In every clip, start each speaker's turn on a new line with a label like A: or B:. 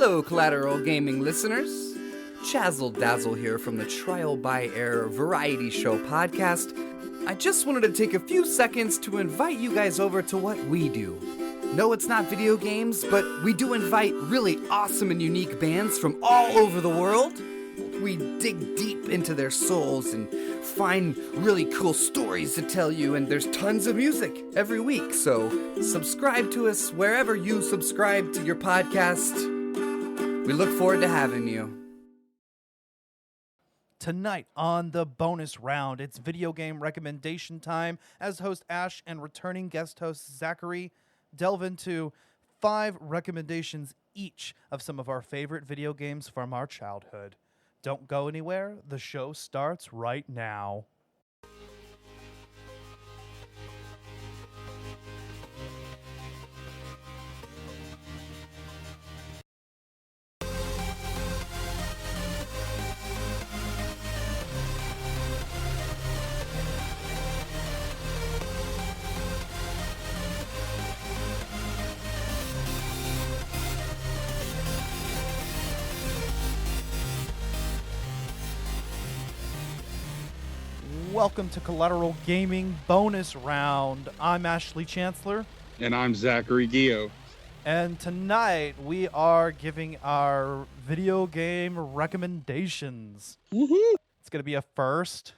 A: Hello, Collateral Gaming listeners. Chazzle Dazzle here from the Trial by Error Variety Show podcast. I just wanted to take a few seconds to invite you guys over to what we do. No, it's not video games, but we do invite really awesome and unique bands from all over the world. We dig deep into their souls and find really cool stories to tell you, and there's tons of music every week, so subscribe to us wherever you subscribe to your podcast. We look forward to having you.
B: Tonight on the bonus round, it's video game recommendation time. As host Ash and returning guest host Zachary delve into 5 recommendations each of some of our favorite video games from our childhood. Don't go anywhere. The show starts right now. Welcome to Collateral Gaming bonus round. I'm Ashley Chancellor.
C: And I'm Zachary Guillot.
B: And tonight we are giving our video game recommendations.
C: Woohoo!
B: It's going to be a first.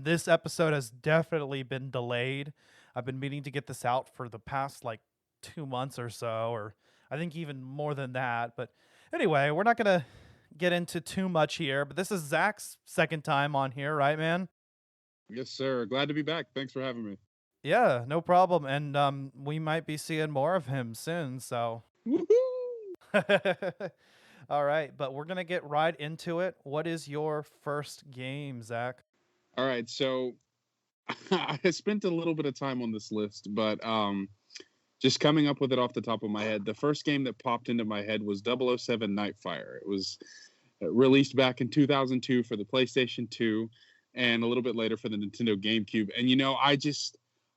B: This episode has definitely been delayed. I've been meaning to get this out for the past 2 months or so, or I think even more than that. But anyway, we're not going to get into too much here, but this is Zach's second time on here, right, man?
C: Yes, sir. Glad to be back. Thanks for having me.
B: Yeah, no problem. And we might be seeing more of him soon, so.
C: Woohoo!
B: All right, but we're going to get right into it. What is your first game, Zach?
C: All right, so I spent a little bit of time on this list, but just coming up with it off the top of my head, the first game that popped into my head was 007 Nightfire. It was released back in 2002 for the PlayStation 2. And a little bit later for the Nintendo GameCube. And,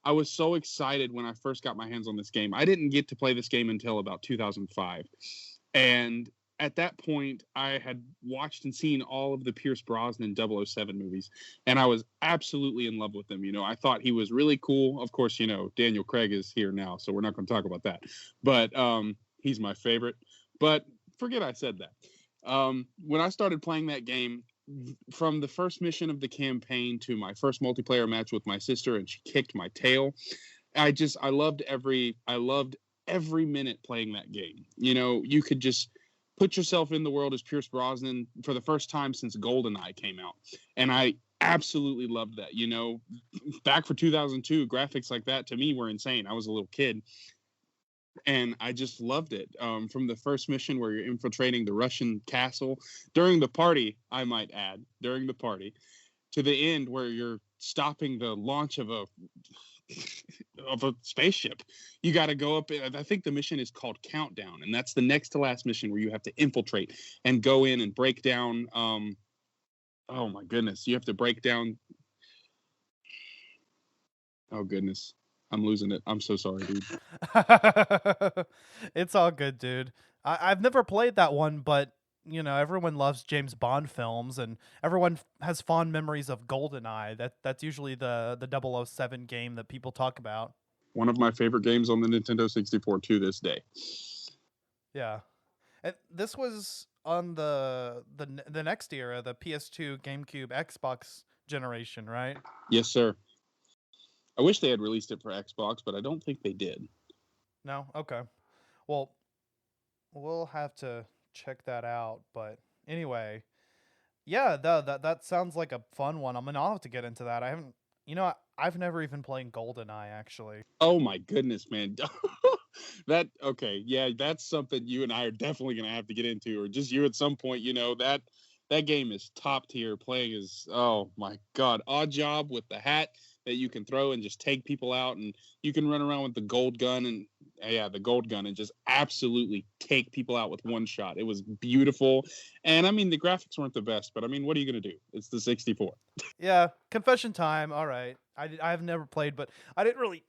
C: I was so excited when I first got my hands on this game. I didn't get to play this game until about 2005. And at that point, I had watched and seen all of the Pierce Brosnan 007 movies. And I was absolutely in love with them. I thought he was really cool. Of course, Daniel Craig is here now, so we're not going to talk about that. But he's my favorite. But forget I said that. When I started playing that game, from the first mission of the campaign to my first multiplayer match with my sister, and she kicked my tail. I loved every minute playing that game. You could just put yourself in the world as Pierce Brosnan for the first time since GoldenEye came out. And I absolutely loved that. Back for 2002, graphics like that to me were insane. I was a little kid. And I just loved it. From the first mission where you're infiltrating the Russian castle during the party, I might add, to the end where you're stopping the launch of a spaceship. You got to go up. I think the mission is called Countdown, and that's the next to last mission where you have to infiltrate and go in and break down. Oh my goodness, you have to break down. Oh goodness. I'm losing it. I'm so sorry, dude.
B: It's all good, dude. I've never played that one, but, everyone loves James Bond films, and everyone has fond memories of GoldenEye. That's usually the 007 game that people talk about.
C: One of my favorite games on the Nintendo 64 to this day.
B: Yeah. And this was on the next era, the PS2, GameCube, Xbox generation, right?
C: Yes, sir. I wish they had released it for Xbox, but I don't think they did.
B: No? Okay. Well, we'll have to check that out. But anyway, yeah, that sounds like a fun one. I'll have to get into that. I've never even played GoldenEye, actually.
C: Oh my goodness, man. That's something you and I are definitely going to have to get into, or just you at some point. That game is top tier. Playing is, oh my God, Odd Job with the hat that you can throw and just take people out, and you can run around with the gold gun and just absolutely take people out with one shot. It was beautiful. And the graphics weren't the best, but what are you going to do? It's the 64.
B: Yeah. Confession time. All right. I've never played, but I didn't really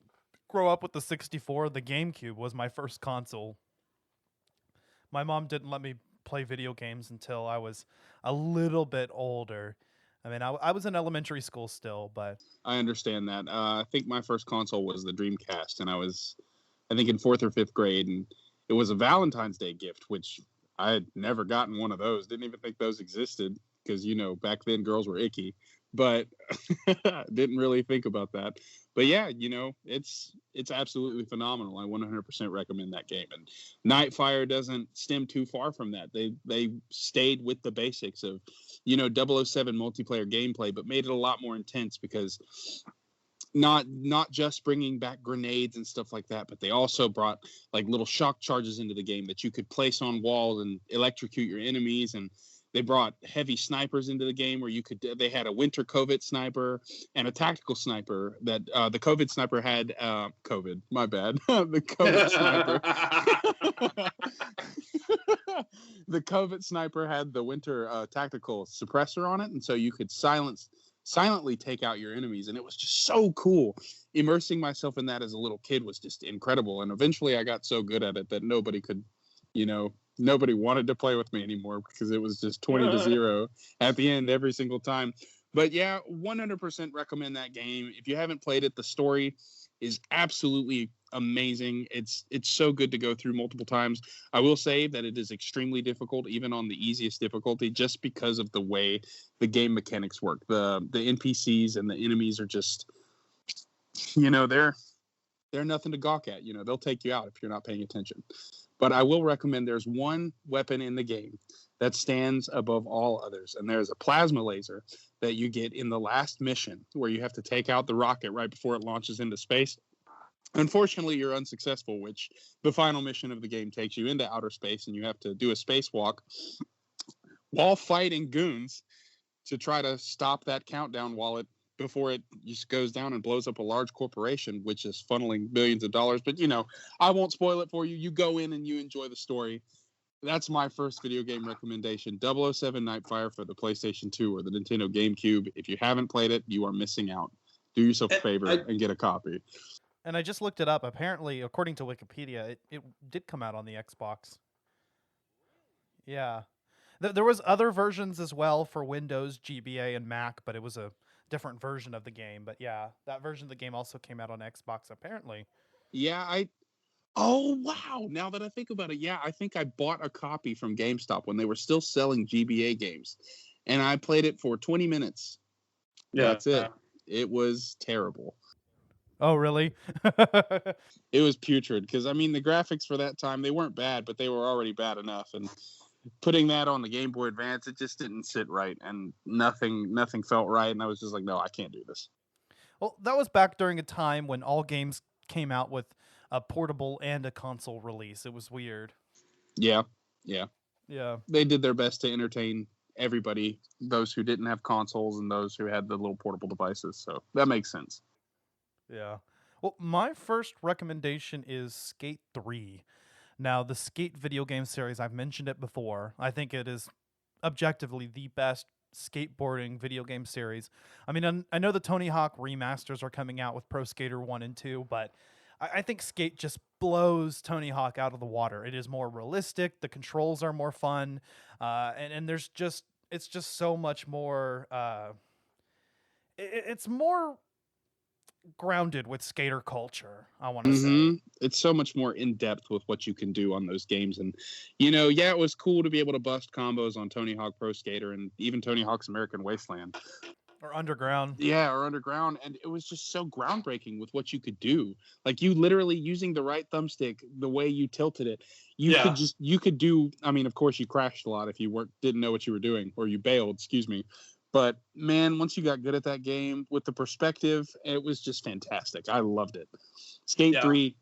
B: grow up with the 64. The GameCube was my first console. My mom didn't let me play video games until I was a little bit older. I mean, I was in elementary school still, but
C: I understand that. I think my first console was the Dreamcast, and I think, in 4th or 5th grade, and it was a Valentine's Day gift, which I had never gotten one of those. Didn't even think those existed because, back then girls were icky, but didn't really think about that. But yeah, it's absolutely phenomenal. I 100% recommend that game. And Nightfire doesn't stem too far from that. They stayed with the basics of, 007 multiplayer gameplay, but made it a lot more intense because not just bringing back grenades and stuff like that, but they also brought like little shock charges into the game that you could place on walls and electrocute your enemies. And they brought heavy snipers into the game where they had a winter COVID sniper and a tactical sniper that the COVID sniper had COVID, my bad. The COVID sniper. The COVID sniper had the winter tactical suppressor on it. And so you could silently take out your enemies, and it was just so cool. Immersing myself in that as a little kid was just incredible, and eventually I got so good at it that nobody wanted to play with me anymore because it was just 20-0 at the end every single time. But yeah, 100% recommend that game. If you haven't played it, the story is absolutely amazing. It's so good to go through multiple times. I will say that it is extremely difficult, even on the easiest difficulty, just because of the way the game mechanics work. The NPCs and the enemies are just, they're nothing to gawk at. They'll take you out if you're not paying attention. But I will recommend there's one weapon in the game that stands above all others, and there's a plasma laser that you get in the last mission where you have to take out the rocket right before it launches into space. Unfortunately, you're unsuccessful, which the final mission of the game takes you into outer space, and you have to do a spacewalk while fighting goons to try to stop that countdown before it just goes down and blows up a large corporation, which is funneling billions of dollars. But, I won't spoil it for you. You go in and you enjoy the story. That's my first video game recommendation, 007 Nightfire for the PlayStation 2 or the Nintendo GameCube. If you haven't played it, you are missing out. Do yourself a favor and get a copy.
B: And I just looked it up. Apparently, according to Wikipedia, it did come out on the Xbox. Yeah. There was other versions as well for Windows, GBA, and Mac, but it was a different version of the game. But yeah, that version of the game also came out on Xbox, apparently.
C: Yeah, oh, wow. Now that I think about it, yeah, I think I bought a copy from GameStop when they were still selling GBA games. And I played it for 20 minutes.
D: Yeah.
C: That's it. It was terrible.
B: Oh, really?
C: It was putrid because, the graphics for that time, they weren't bad, but they were already bad enough. And putting that on the Game Boy Advance, it just didn't sit right, and nothing felt right. And I was just like, no, I can't do this.
B: Well, that was back during a time when all games came out with a portable and a console release. It was weird.
C: Yeah.
B: They
C: did their best to entertain everybody, those who didn't have consoles and those who had the little portable devices. So that makes sense.
B: Yeah. Well, my first recommendation is Skate 3. Now, the Skate video game series, I've mentioned it before. I think it is objectively the best skateboarding video game series. I know the Tony Hawk remasters are coming out with Pro Skater 1 and 2, but I think Skate just blows Tony Hawk out of the water. It is more realistic. The controls are more fun. And it's just so much more, it's more grounded with skater culture, I want to say.
C: It's so much more in depth with what you can do on those games. And, it was cool to be able to bust combos on Tony Hawk Pro Skater and even Tony Hawk's American Wasteland.
B: Or Underground.
C: Yeah, or Underground. And it was just so groundbreaking with what you could do. Like, you literally using the right thumbstick, the way you tilted it, you could do, of course you crashed a lot if you didn't know what you were doing, or you bailed, excuse me. But man, once you got good at that game with the perspective, it was just fantastic. I loved it. Skate 3,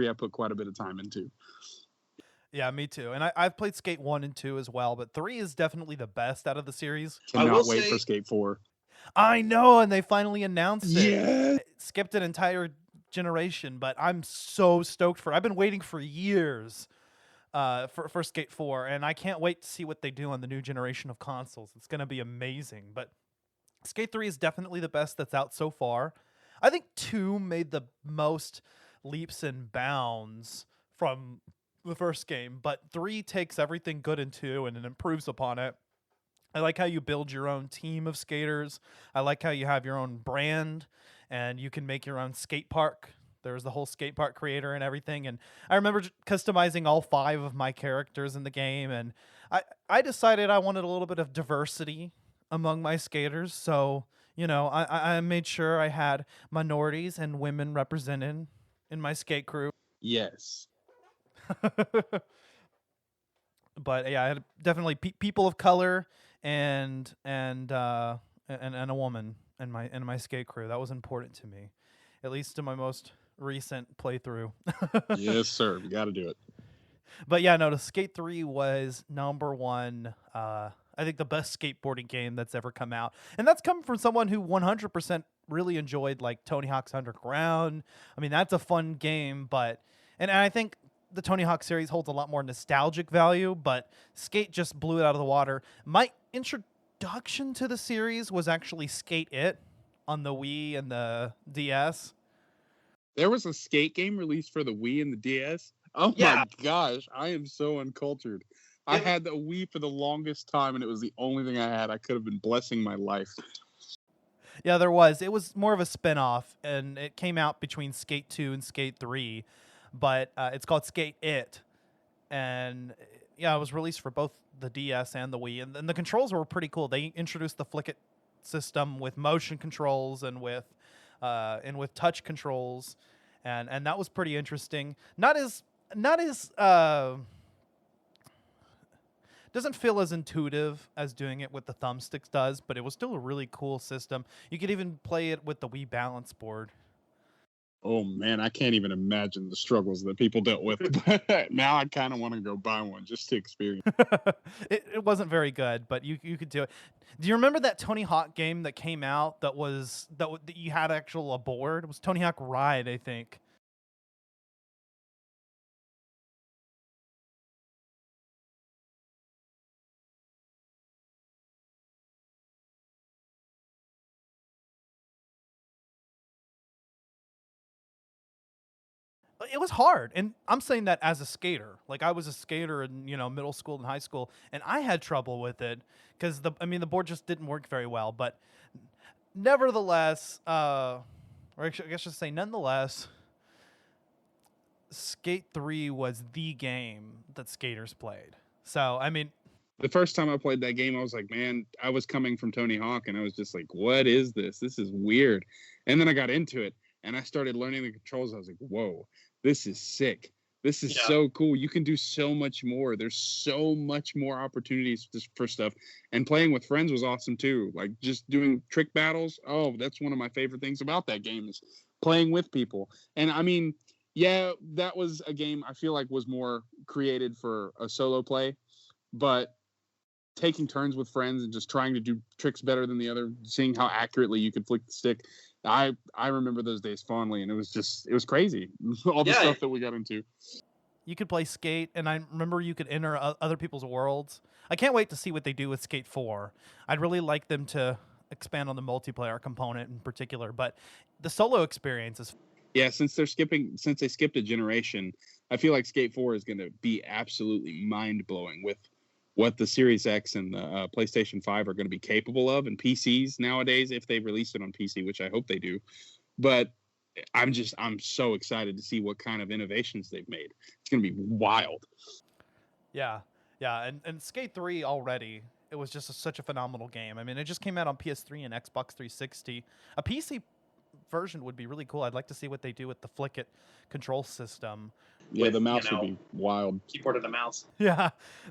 C: I put quite a bit of time into.
B: Yeah, me too. And I've played Skate 1 and 2 as well, but 3 is definitely the best out of the series.
C: Cannot wait for Skate 4.
B: I know, and they finally announced it.
C: Yeah.
B: It skipped an entire generation, but I'm so stoked for it. I've been waiting for years for Skate 4, and I can't wait to see what they do on the new generation of consoles. It's going to be amazing. But Skate 3 is definitely the best that's out so far. I think 2 made the most leaps and bounds from the first game, but 3 takes everything good in 2 and it improves upon it. I like how you build your own team of skaters. I like how you have your own brand and you can make your own skate park. There's the whole skate park creator and everything. And I remember customizing all 5 of my characters in the game. And I decided I wanted a little bit of diversity among my skaters. So, I made sure I had minorities and women represented in my skate crew.
C: Yes.
B: But yeah, I had definitely people of color and a woman in my skate crew. That was important to me, at least in my most recent playthrough.
C: Yes, sir. We got to do it.
B: But yeah, no, the Skate 3 was number 1. I think the best skateboarding game that's ever come out, and that's coming from someone who 100% really enjoyed like Tony Hawk's Underground. I mean, that's a fun game, but and I think the Tony Hawk series holds a lot more nostalgic value, but Skate just blew it out of the water. My introduction to the series was actually Skate It on the Wii and the DS.
C: There was a skate game released for the Wii and the DS. Oh my gosh, I am so uncultured. I had the Wii for the longest time, and it was the only thing I had. I could have been blessing my life.
B: Yeah, there was. It was more of a spin-off, and it came out between Skate 2 and Skate 3, but it's called Skate It. And yeah, it was released for both the DS and the Wii, and the controls were pretty cool. They introduced the Flick It system with motion controls and with touch controls, and that was pretty interesting. Not as doesn't feel as intuitive as doing it with the thumbsticks does, but it was still a really cool system. You could even play it with the Wii balance board.
C: Oh man, I can't even imagine the struggles that people dealt with. Now I kind of want to go buy one just to experience.
B: It wasn't very good, but you could do it. Do you remember that Tony Hawk game that came out that you had a board? It was Tony Hawk Ride, I think. It was hard, and I'm saying that as a skater. Like, I was a skater in middle school and high school, and I had trouble with it because the board just didn't work very well. But nevertheless, or I guess I should say nonetheless, Skate 3 was the game that skaters played. So I mean,
C: the first time I played that game, I was like, man, I was coming from Tony Hawk, and I was just like, what is this? This is weird. And then I got into it, and I started learning the controls. I was like, whoa, this is sick. This is so cool. You can do so much more. There's so much more opportunities for stuff. And playing with friends was awesome too. Like just doing trick battles. Oh, that's one of my favorite things about that game is playing with people. And I mean, yeah, that was a game I feel like was more created for a solo play, but taking turns with friends and just trying to do tricks better than the other, seeing how accurately you could flick the stick. I remember those days fondly, and it was crazy. All the stuff that we got into.
B: You could play Skate, and I remember you could enter other people's worlds. I can't wait to see what they do with Skate 4. I'd really like them to expand on the multiplayer component in particular, but the solo experience is...
C: Yeah, since they skipped a generation, I feel like Skate 4 is going to be absolutely mind-blowing with what the Series X and the PlayStation 5 are going to be capable of, and PCs nowadays, if they release it on PC, which I hope they do. But I'm so excited to see what kind of innovations they've made. It's going to be wild.
B: Yeah, and Skate 3 already, it was just such a phenomenal game. I mean, it just came out on PS3 and Xbox 360. A PC version would be really cool. I'd like to see what they do with the Flick It control system.
C: Yeah, the mouse would be wild.
D: Keyboard of the mouse.
B: Yeah,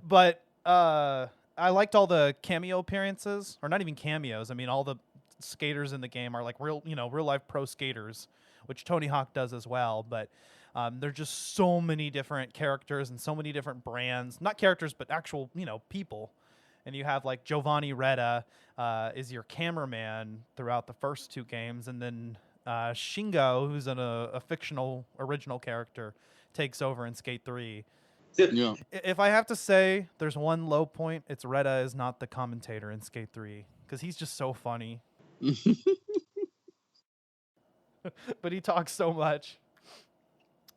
B: but I liked all the cameo appearances, or not even cameos. I mean, all the skaters in the game are like real life pro skaters, which Tony Hawk does as well. But there's just so many different characters and so many different brands, not characters, but actual, people. And you have like Giovanni Retta is your cameraman throughout the first 2 games. And then Shingo, who's a fictional original character, takes over in Skate 3.
C: Yeah.
B: If I have to say there's one low point, it's Retta is not the commentator in Skate 3 because he's just so funny. But he talks so much.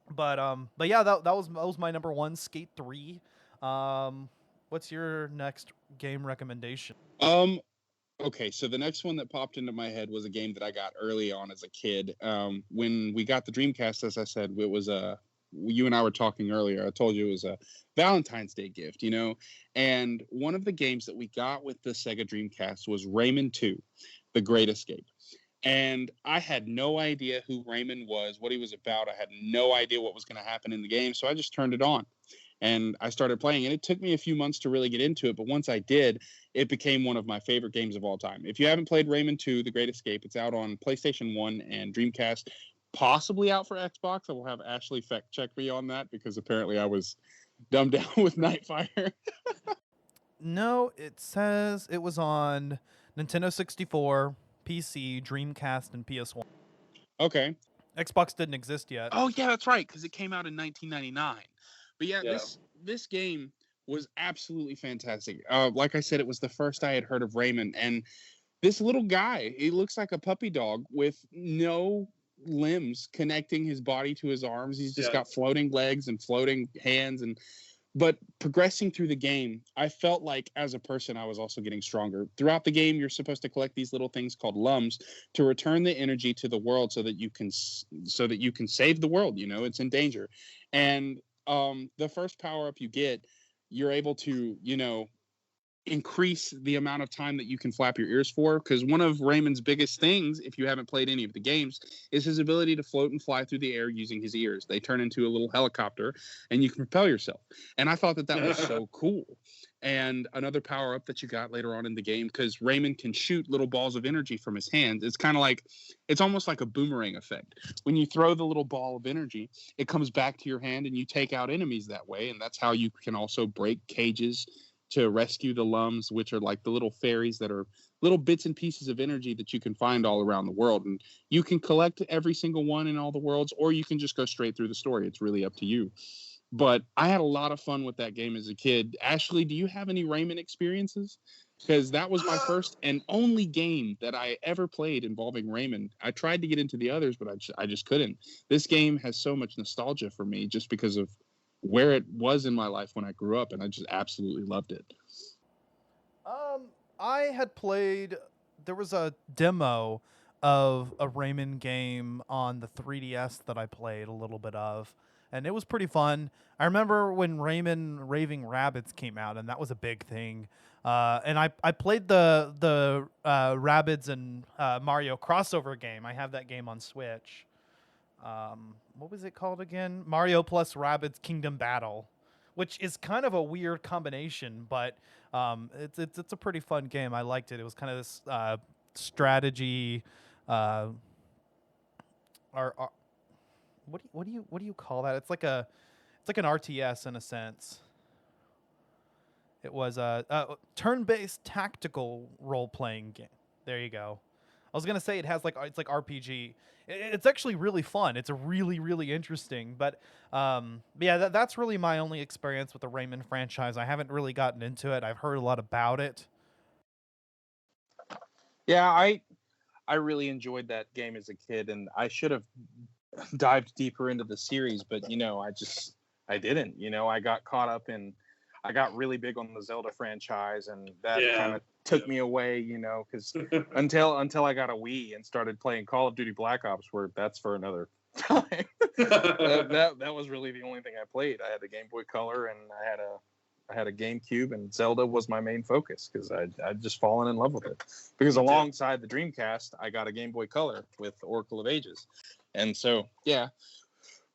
B: But yeah, that was my number one, Skate 3. What's your next game recommendation?
C: Um, okay, so the next one that popped into my head was a game that I got early on as a kid. When we got the Dreamcast, as I said, it was a you and I were talking earlier. I told you it was a Valentine's Day gift, And one of the games that we got with the Sega Dreamcast was Rayman 2, The Great Escape. And I had no idea who Raymond was, what he was about. I had no idea what was going to happen in the game, so I just turned it on and I started playing. And it took me a few months to really get into it, but once I did, it became one of my favorite games of all time. If you haven't played Rayman 2: The Great Escape, it's out on PlayStation 1 and Dreamcast, possibly out for Xbox. I will have Ashley fact check me on that because apparently I was dumbed down with Nightfire.
B: No, it says it was on Nintendo 64, PC, Dreamcast, and PS1.
C: Okay.
B: Xbox didn't exist yet.
C: Oh yeah, that's right, because it came out in 1999. But yeah,
D: Yeah.
C: this game was absolutely fantastic. Like I said, it was the first I had heard of Raymond, and this little guy, he looks like a puppy dog with no limbs connecting his body to his arms. He's just
D: Yeah.
C: got floating legs and floating hands, but progressing through the game, I felt like as a person, I was also getting stronger. Throughout the game, you're supposed to collect these little things called lums to return the energy to the world so that you can save the world. It's in danger. And the first power up you get, you're able to, increase the amount of time that you can flap your ears for, because one of Raymond's biggest things, if you haven't played any of the games, is his ability to float and fly through the air using his ears. They turn into a little helicopter and you can propel yourself, and I thought that was so cool. And another power up that you got later on in the game, because Raymond can shoot little balls of energy from his hands, it's almost like a boomerang effect. When you throw the little ball of energy, it comes back to your hand and you take out enemies that way, and that's how you can also break cages to rescue the lums, which are like the little fairies that are little bits and pieces of energy that you can find all around the world. And you can collect every single one in all the worlds, or you can just go straight through the story. It's really up to you. But I had a lot of fun with that game as a kid. Ashley, do you have any Rayman experiences? Because that was my first and only game that I ever played involving Rayman. I tried to get into the others, but I just couldn't. This game has so much nostalgia for me just because of where it was in my life when I grew up, and I just absolutely loved it.
B: I had played. There was a demo of a Rayman game on the 3DS that I played a little bit of, and it was pretty fun. I remember when Rayman Raving Rabbids came out, and that was a big thing. And I played the Rabbids and Mario crossover game. I have that game on Switch. What was it called again? Mario plus Rabbids Kingdom Battle, which is kind of a weird combination, but it's a pretty fun game. I liked it. It was kind of this strategy. Or what do you call that? It's like an RTS in a sense. It was a turn-based tactical role-playing game. There you go. I was gonna say it's like RPG. It's actually really fun. It's really, really interesting. But yeah, that's really my only experience with the Rayman franchise. I haven't really gotten into it. I've heard a lot about it.
D: Yeah, I really enjoyed that game as a kid, and I should have dived deeper into the series, but I didn't. I got caught up in. I got really big on the Zelda franchise, and that kind of took me away, because until I got a Wii and started playing Call of Duty Black Ops, where that's for another time. that was really the only thing I played. I had the Game Boy Color, and I had a GameCube, and Zelda was my main focus because I'd just fallen in love with it. Because alongside the Dreamcast, I got a Game Boy Color with Oracle of Ages, and so yeah.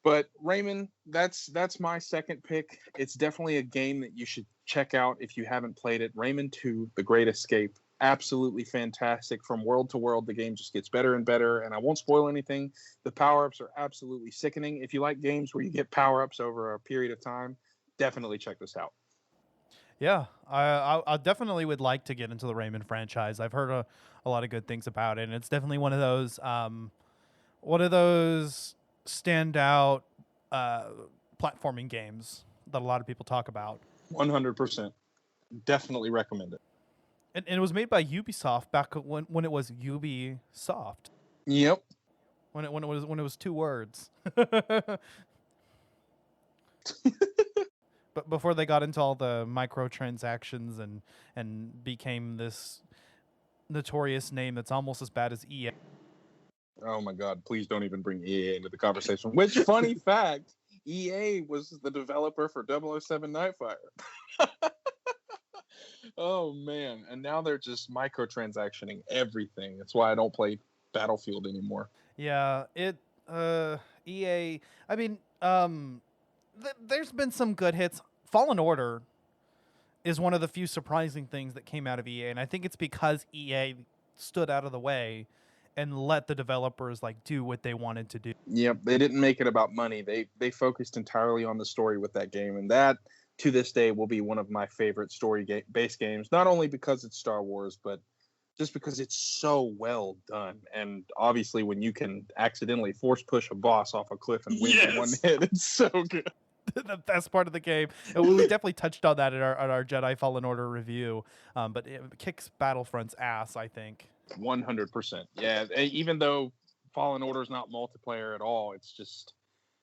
D: But Rayman, that's my second pick. It's definitely a game that you should check out if you haven't played it. Rayman 2: The Great Escape. Absolutely fantastic. From world to world, the game just gets better and better. And I won't spoil anything. The power-ups are absolutely sickening. If you like games where you get power-ups over a period of time, definitely check this out.
B: Yeah, I definitely would like to get into the Rayman franchise. I've heard a lot of good things about it, and it's definitely one of those standout platforming games that a lot of people talk about.
D: 100%. Definitely recommend it.
B: And it was made by Ubisoft back when it was Ubisoft.
D: Yep.
B: When it was two words. But before they got into all the microtransactions and became this notorious name that's almost as bad as EA.
D: Oh my God! Please don't even bring EA into the conversation. Which, funny fact, EA was the developer for 007 Nightfire. Oh man! And now they're just microtransactioning everything. That's why I don't play Battlefield anymore.
B: Yeah, EA. I mean, there's been some good hits. Fallen Order is one of the few surprising things that came out of EA, and I think it's because EA stood out of the way and let the developers like do what they wanted to do.
D: Yep, they didn't make it about money. They focused entirely on the story with that game, and that to this day will be one of my favorite story-based games. Not only because it's Star Wars, but just because it's so well done. And obviously, when you can accidentally force push a boss off a cliff and win in one hit, it's so good.
B: The best part of the game. And we definitely touched on that at our Jedi Fallen Order review. But it kicks Battlefront's ass, I think.
D: 100%. Yeah, even though Fallen Order is not multiplayer at all, it's just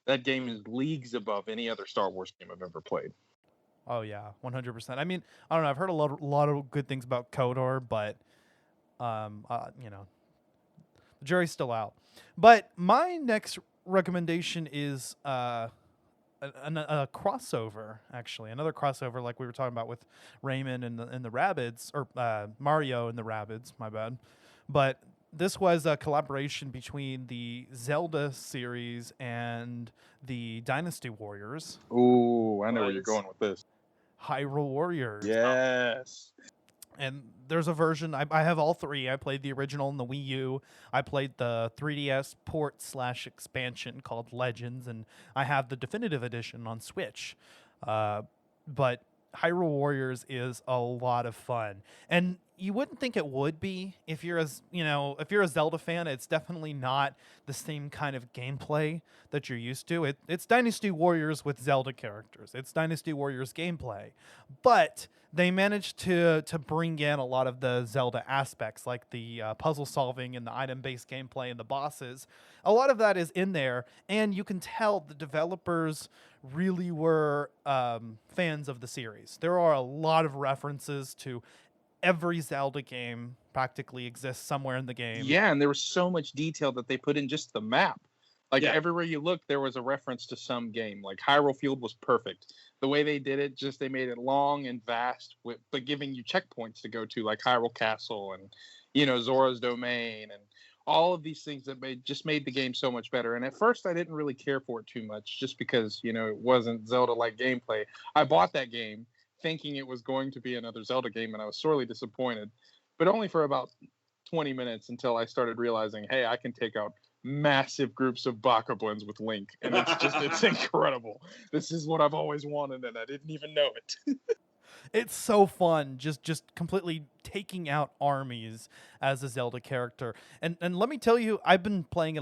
D: that game is leagues above any other Star Wars game I've ever played.
B: Oh yeah, 100%. I mean, I don't know. I've heard a lot of good things about KOTOR, but you know, the jury's still out. But my next recommendation is a crossover, actually, another crossover like we were talking about with Rayman and the Rabbids, or Mario and the Rabbids. My bad. But this was a collaboration between the Zelda series and the Dynasty Warriors.
D: Ooh, I know where you're going with this.
B: Hyrule Warriors.
D: Yes.
B: And there's a version, I have all three. I played the original and the Wii U. I played the 3DS port / expansion called Legends, and I have the definitive edition on Switch. But Hyrule Warriors is a lot of fun. And you wouldn't think it would be if you're if you're a Zelda fan. It's definitely not the same kind of gameplay that you're used to. It's Dynasty Warriors with Zelda characters. It's Dynasty Warriors gameplay. But they managed to bring in a lot of the Zelda aspects, like the puzzle solving and the item-based gameplay and the bosses. A lot of that is in there, and you can tell the developers really were fans of the series. There are a lot of references to every Zelda game practically exists somewhere in the game.
D: Yeah, and there was so much detail that they put in just the map. Like everywhere you look, there was a reference to some game. Like Hyrule Field was perfect. The way they did it, they made it long and vast, but giving you checkpoints to go to, like Hyrule Castle and, Zora's Domain and all of these things that made the game so much better. And at first, I didn't really care for it too much, just because, it wasn't Zelda-like gameplay. I bought that game thinking it was going to be another Zelda game, and I was sorely disappointed, but only for about 20 minutes until I started realizing, hey, I can take out massive groups of bokoblins with Link, and it's incredible. This is what I've always wanted, and I didn't even know it.
B: It's so fun, just completely taking out armies as a Zelda character. And let me tell you, I've been playing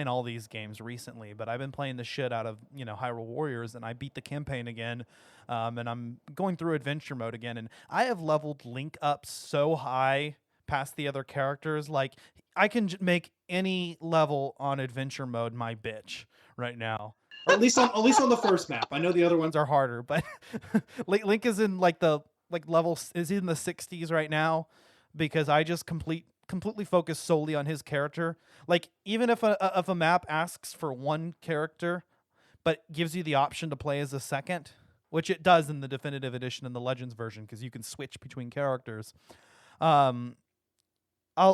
B: all these games recently, but I've been playing the shit out of Hyrule Warriors, and I beat the campaign again, and I'm going through adventure mode again, and I have leveled Link up so high past the other characters. Like, I can make any level on adventure mode my bitch right now.
E: Or at least on the first map. I know the other ones
B: are harder, but Link is in level is in the 60s right now, because I just completely focus solely on his character. Like, even if a map asks for one character but gives you the option to play as a second, which it does in the definitive edition and the Legends version, because you can switch between characters, I'll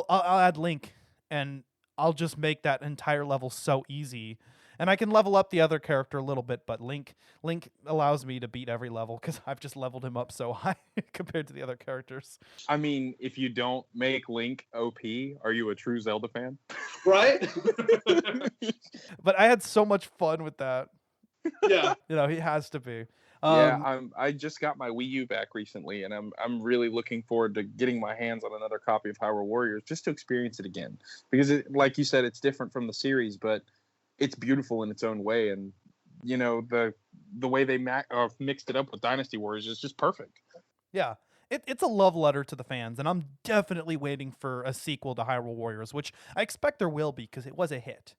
B: add Link, and I'll just make that entire level so easy. And I can level up the other character a little bit, but Link allows me to beat every level because I've just leveled him up so high compared to the other characters.
D: I mean, if you don't make Link OP, are you a true Zelda fan?
E: Right?
B: But I had so much fun with that.
E: Yeah.
B: He has to be.
D: I just got my Wii U back recently, and I'm really looking forward to getting my hands on another copy of Hyrule Warriors just to experience it again. Because, like you said, it's different from the series, but it's beautiful in its own way, and the way they mixed it up with Dynasty Warriors is just perfect.
B: Yeah, it's a love letter to the fans, and I'm definitely waiting for a sequel to Hyrule Warriors, which I expect there will be because it was a hit.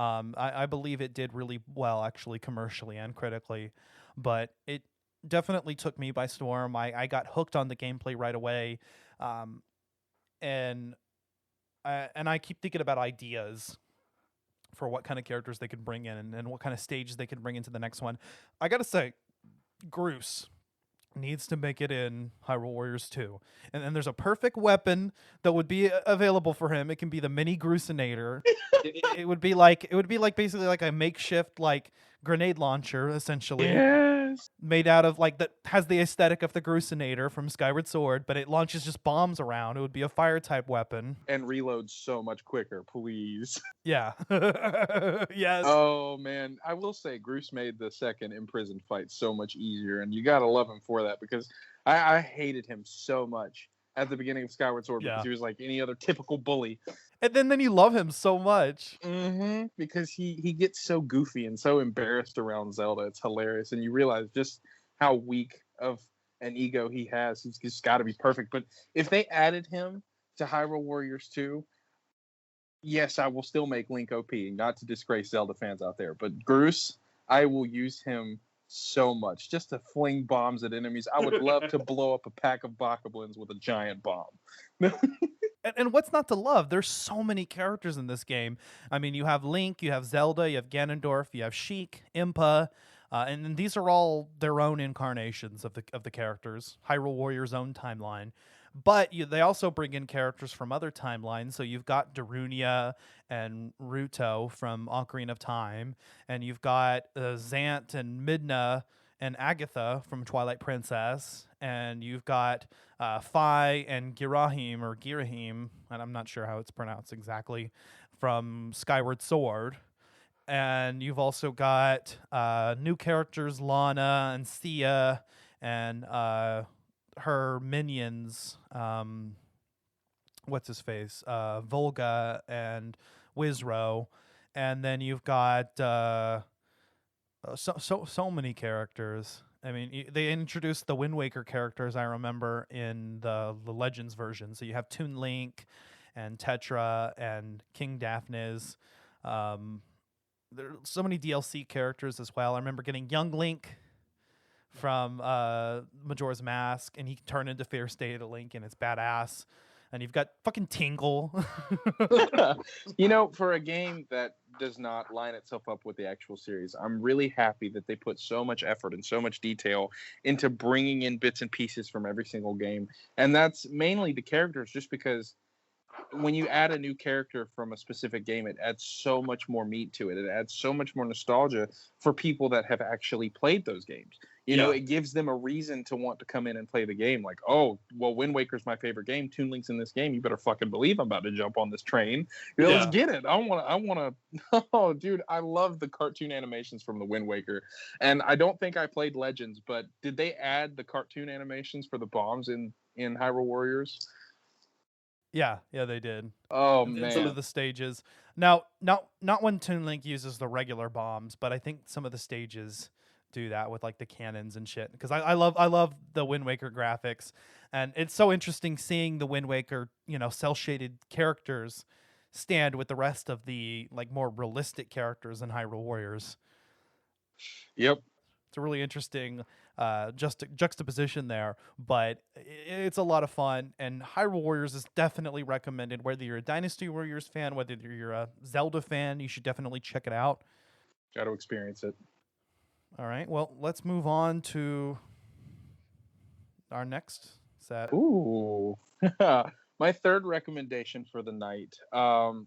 B: I believe it did really well, actually, commercially and critically, but it definitely took me by storm. I got hooked on the gameplay right away, um, and I keep thinking about ideas for what kind of characters they could bring in and what kind of stages they could bring into the next one. I gotta say, Groose needs to make it in Hyrule Warriors 2. And then there's a perfect weapon that would be available for him. It can be the mini Gruusinator. it would be like basically like a makeshift like grenade launcher, essentially.
D: Yes.
B: Made out of like that has the aesthetic of the Gruusinator from Skyward Sword, but it launches just bombs around. It would be a fire type weapon.
D: And reloads so much quicker, please.
B: Yeah. Yes.
D: Oh man, I will say Groose made the second imprisoned fight so much easier, and you gotta love him for that because I hated him so much at the beginning of Skyward Sword
B: Yeah.
D: because he was like any other typical bully.
B: And then you love him so much.
D: Because he gets so goofy and so embarrassed around Zelda. It's hilarious, and you realize just how weak of an ego he has. He's just got to be perfect. But if they added him to Hyrule Warriors 2, yes, I will still make Link OP. Not to disgrace Zelda fans out there, but Groose, I will use him so much just to fling bombs at enemies. I would love to blow up a pack of Bokoblins with a giant bomb.
B: And what's not to love? There's so many characters in this game. I mean, you have Link, you have Zelda, you have Ganondorf, you have Sheik, Impa, and these are all their own incarnations of the characters. Hyrule Warriors' own timeline. But they also bring in characters from other timelines. So you've got Darunia and Ruto from Ocarina of Time, and you've got Zant and Midna and Agatha from Twilight Princess, and you've got Fi and Girahim, and I'm not sure how it's pronounced exactly, from Skyward Sword. And you've also got new characters, Lana and Sia, and her minions, what's his face, Volga and Wizro. And then you've got so many characters. I mean, they introduced the Wind Waker characters, I remember, in the Legends version. So you have Toon Link and Tetra and King Daphnes. There are so many DLC characters as well. I remember getting Young Link from Majora's Mask, and he turned into Fierce Data Link, and it's badass. And you've got fucking Tingle.
D: You know, for a game that does not line itself up with the actual series, I'm really happy that they put so much effort and so much detail into bringing in bits and pieces from every single game. And that's mainly the characters, just because when you add a new character from a specific game, it adds so much more meat to it. It adds so much more nostalgia for people that have actually played those games. You know, it gives them a reason to want to come in and play the game. Like, oh, well, Wind Waker's my favorite game. Toon Link's in this game. You better fucking believe I'm about to jump on this train. You know, let's get it. I want to. Oh, dude, I love the cartoon animations from the Wind Waker. And I don't think I played Legends, but did they add the cartoon animations for the bombs in Hyrule Warriors?
B: Yeah, they did.
D: Oh,
B: in
D: man.
B: some of the stages. Now, not when Toon Link uses the regular bombs, but I think some of the stages do that with like the cannons and shit. Because I love the Wind Waker graphics, and it's so interesting seeing the Wind Waker, cell shaded characters stand with the rest of the like more realistic characters in Hyrule Warriors.
D: Yep.
B: It's a really interesting juxtaposition there, but it's a lot of fun. And Hyrule Warriors is definitely recommended. Whether you're a Dynasty Warriors fan, whether you're a Zelda fan, you should definitely check it out.
D: Got to experience it.
B: All right, well, let's move on to our next set.
D: Ooh. My third recommendation for the night.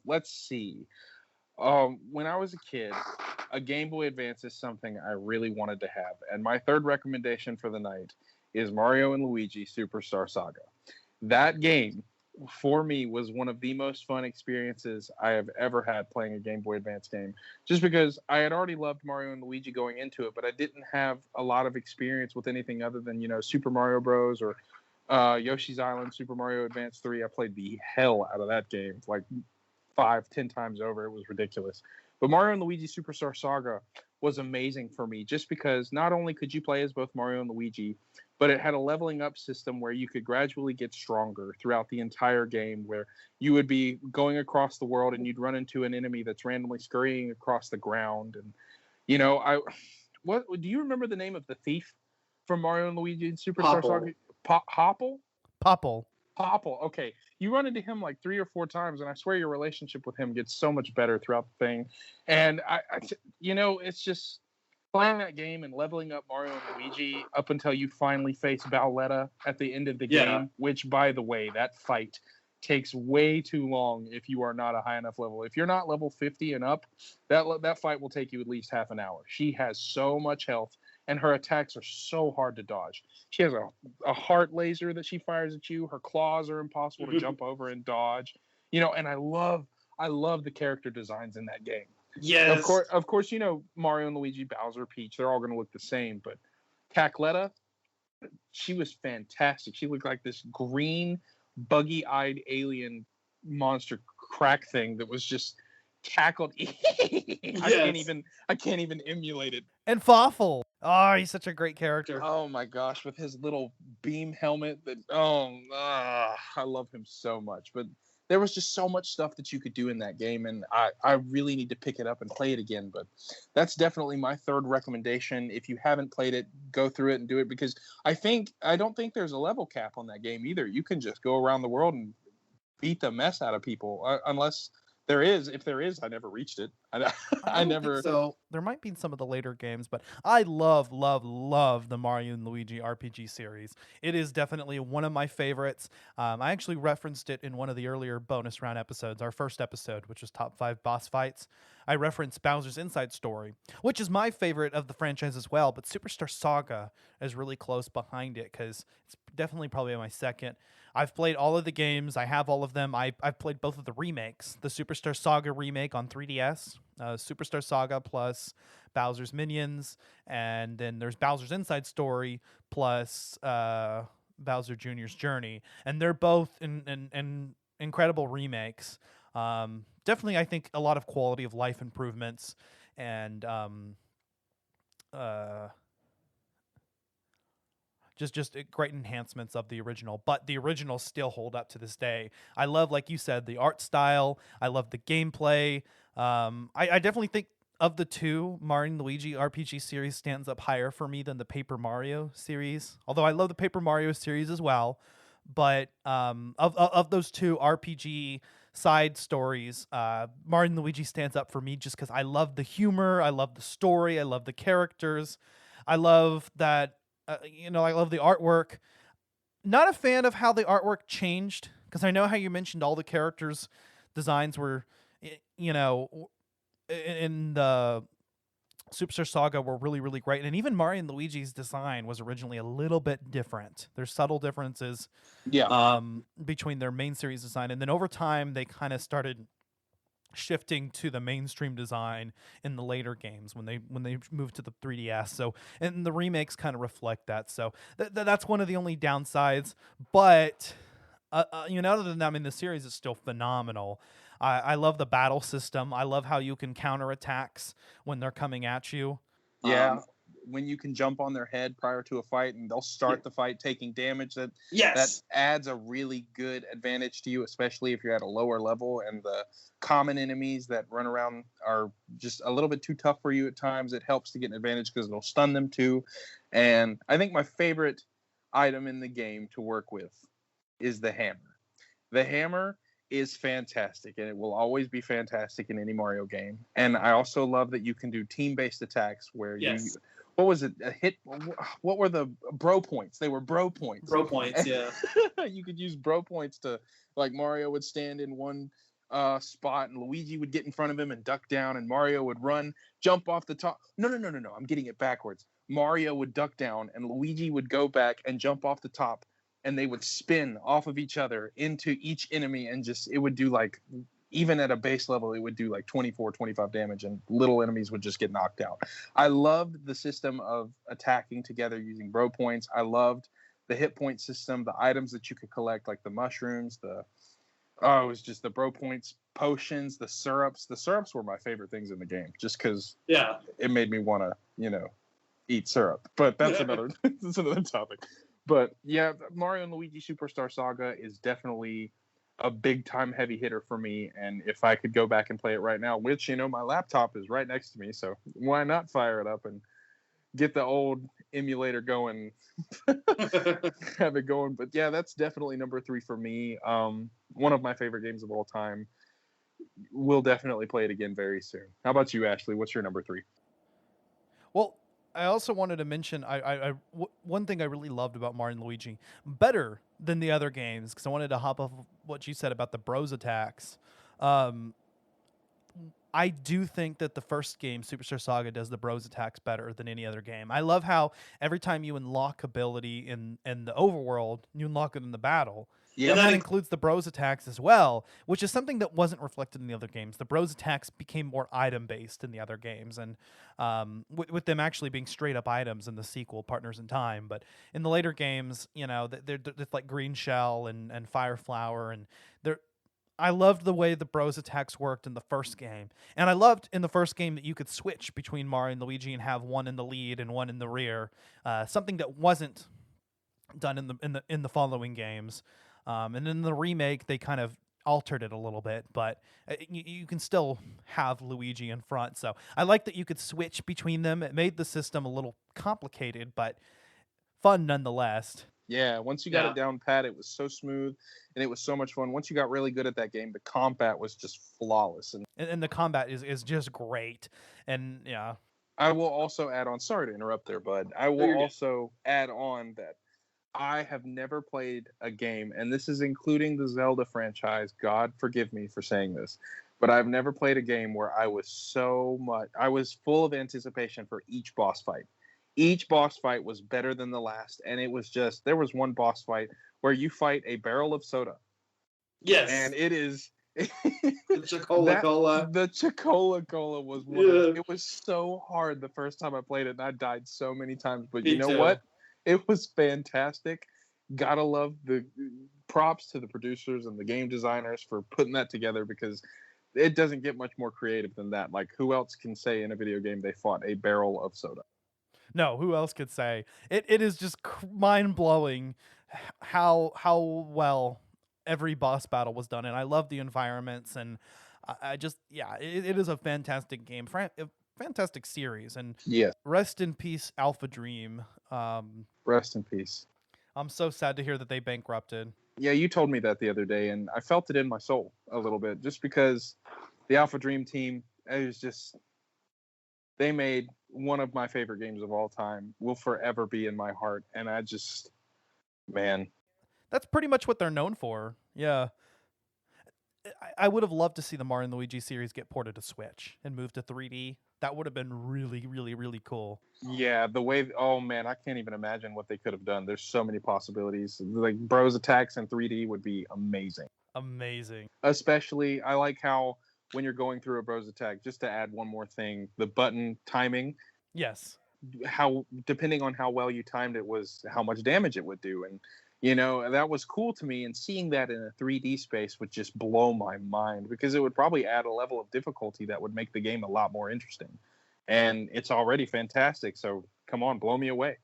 D: Let's see. When I was a kid, a Game Boy Advance is something I really wanted to have. And my third recommendation for the night is Mario and Luigi Superstar Saga. That game, for me, was one of the most fun experiences I have ever had playing a Game Boy Advance game. Just because I had already loved Mario and Luigi going into it, but I didn't have a lot of experience with anything other than, Super Mario Bros. Or Yoshi's Island, Super Mario Advance 3. I played the hell out of that game, like 5-10 times over. It was ridiculous. But Mario and Luigi Superstar Saga was amazing for me, just because not only could you play as both Mario and Luigi, but it had a leveling up system where you could gradually get stronger throughout the entire game, where you would be going across the world and you'd run into an enemy that's randomly scurrying across the ground. And what do you remember the name of the thief from Mario and Luigi and Superstar
E: Popple.
D: Saga? Hopple?
B: Popple.
D: Popple. Okay, you run into him like 3 or 4 times, and I swear your relationship with him gets so much better throughout the thing. And it's just playing that game and leveling up Mario and Luigi up until you finally face Bowletta at the end of the game. Which, by the way, that fight takes way too long if you are not a high enough level. If you're not level 50 and up, that fight will take you at least half an hour. She has so much health, and her attacks are so hard to dodge. She has a heart laser that she fires at you. Her claws are impossible to jump over and dodge. And I love the character designs in that game.
E: Yes.
D: Of course, Mario and Luigi, Bowser, Peach, they're all going to look the same, but Cackletta, she was fantastic. She looked like this green, buggy-eyed alien monster crack thing that was just cackled. I can't even emulate it.
B: And Fawful. Oh, he's such a great character.
D: Oh my gosh, with his little beam helmet I love him so much. But there was just so much stuff that you could do in that game, and I really need to pick it up and play it again. But that's definitely my third recommendation. If you haven't played it, go through it and do it, because I don't think there's a level cap on that game either. You can just go around the world and beat the mess out of people, unless there is. If there is, I never reached it. I never.
B: So there might be some of the later games, but I love the Mario and Luigi RPG series. It is definitely one of my favorites. I actually referenced it in one of the earlier bonus round episodes, our first episode, which was top 5 boss fights. I referenced Bowser's Inside Story, which is my favorite of the franchise as well, but Superstar Saga is really close behind it because it's definitely probably my second. I've played all of the games. I have all of them. I've played both of the remakes, the Superstar Saga remake on 3DS, Superstar Saga plus Bowser's Minions, and then there's Bowser's Inside Story plus Bowser Jr.'s Journey, and they're both in incredible remakes. Definitely, I think a lot of quality of life improvements and just great enhancements of the original, but the originals still hold up to this day. I love, like you said, the art style. I love the gameplay. I definitely think of the two, Mario and Luigi RPG series stands up higher for me than the Paper Mario series, although I love the Paper Mario series as well. But of those two RPG side stories, Mario and Luigi stands up for me just because I love the humor, I love the story, I love the characters, I love that. I love the artwork. Not a fan of how the artwork changed, because I know how you mentioned all the characters' designs were, in the Superstar Saga were really, really great. And even Mario and Luigi's design was originally a little bit different. There's subtle differences between their main series design. And then over time, they kind of started shifting to the mainstream design in the later games when they moved to the 3DS. So, and the remakes kind of reflect that. So that's one of the only downsides. But other than that, I mean, the series is still phenomenal. I love the battle system. I love how you can counter attacks when they're coming at you.
D: Yeah. When you can jump on their head prior to a fight and they'll start the fight taking damage, that adds a really good advantage to you, especially if you're at a lower level and the common enemies that run around are just a little bit too tough for you at times. It helps to get an advantage because it'll stun them too. And I think my favorite item in the game to work with is the hammer. The hammer is fantastic, and it will always be fantastic in any Mario game. And I also love that you can do team-based attacks where what was it? A hit? What were the bro points? They were bro points.
E: Bro points, yeah.
D: You could use bro points to, like, Mario would stand in one spot and Luigi would get in front of him and duck down, and Mario would run, jump off the top. No. I'm getting it backwards. Mario would duck down and Luigi would go back and jump off the top, and they would spin off of each other into each enemy, and it would do, like, even at a base level, it would do like 24, 25 damage, and little enemies would just get knocked out. I loved the system of attacking together using bro points. I loved the hit point system, the items that you could collect, like the mushrooms, Oh, it was just the bro points, potions, the syrups. The syrups were my favorite things in the game, just because
E: Yeah.
D: it made me want to, eat syrup. But that's that's another topic. But yeah, Mario and Luigi Superstar Saga is definitely a big time heavy hitter for me. And if I could go back and play it right now, which my laptop is right next to me, so why not fire it up and get the old emulator going, have it going. But yeah, that's definitely number 3 for me. One of my favorite games of all time. We'll definitely play it again very soon. How about you, Ashley? What's your number 3?
B: Well, I also wanted to mention one thing I really loved about Mario and Luigi, better than the other games, because I wanted to hop off of what you said about the bros attacks. I do think that the first game, Superstar Saga, does the bros attacks better than any other game. I love how every time you unlock ability in the overworld, you unlock it in the battle.
D: Yeah,
B: And that includes the bros attacks as well, which is something that wasn't reflected in the other games. The bros attacks became more item based in the other games, and with them actually being straight up items in the sequel, Partners in Time. But in the later games, they're like Green Shell and Fire Flower, and they're. I loved the way the bros attacks worked in the first game, and I loved in the first game that you could switch between Mario and Luigi and have one in the lead and one in the rear, something that wasn't done in the following games. And in the remake, they kind of altered it a little bit, but you can still have Luigi in front. So I like that you could switch between them. It made the system a little complicated, but fun nonetheless.
D: Yeah, once you got it down pat, it was so smooth and it was so much fun. Once you got really good at that game, the combat was just flawless.
B: And the combat is just great. And yeah.
D: I will also add on, sorry to interrupt there, bud. I will also add on that I have never played a game, and this is including the Zelda franchise. God forgive me for saying this, but I've never played a game where I was full of anticipation for each boss fight. Each boss fight was better than the last, and it was just, there was one boss fight where you fight a barrel of soda.
E: Yes.
D: And it is
E: the Chocola Cola.
D: The Chocola Cola was one. It was so hard the first time I played it, and I died so many times. But you know what? It was fantastic. Gotta love the props to the producers and the game designers for putting that together, because it doesn't get much more creative than that. Like, who else can say in a video game they fought a barrel of soda?
B: No, who else could say? It is just mind-blowing how well every boss battle was done, and I love the environments, and I just, it is a fantastic game, a fantastic series, and
D: yes,
B: rest in peace, Alpha Dream.
D: Rest in peace.
B: I'm so sad to hear that they bankrupted.
D: Yeah, you told me that the other day, and I felt it in my soul a little bit, just because the Alpha Dream team, it was just, they made one of my favorite games of all time, will forever be in my heart, and I just, man.
B: That's pretty much what they're known for. Yeah. I would have loved to see the Mario and Luigi series get ported to Switch and move to 3D. That would have been really, really, really cool.
D: Yeah, the way, oh man, I can't even imagine what they could have done. There's so many possibilities. Like, Bros Attacks in 3D would be amazing.
B: Amazing.
D: Especially, I like how when you're going through a Bros Attack, just to add one more thing, the button timing.
B: Yes.
D: How, depending on how well you timed it, was how much damage it would do. And that was cool to me, and seeing that in a 3D space would just blow my mind, because it would probably add a level of difficulty that would make the game a lot more interesting. And it's already fantastic, so come on, blow me away.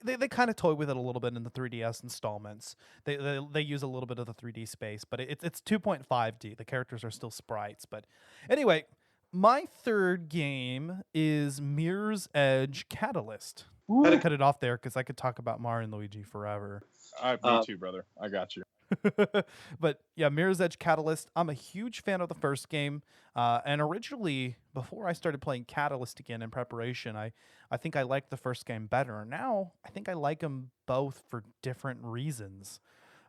B: They kind of toy with it a little bit in the 3DS installments. They use a little bit of the 3D space, but it's 2.5D. The characters are still sprites. But anyway, my third game is Mirror's Edge Catalyst. I had to cut it off there because I could talk about Mario and Luigi forever.
D: Me too, brother. I got you.
B: But yeah, Mirror's Edge Catalyst. I'm a huge fan of the first game. And originally, before I started playing Catalyst again in preparation, I think I liked the first game better. Now, I think I like them both for different reasons.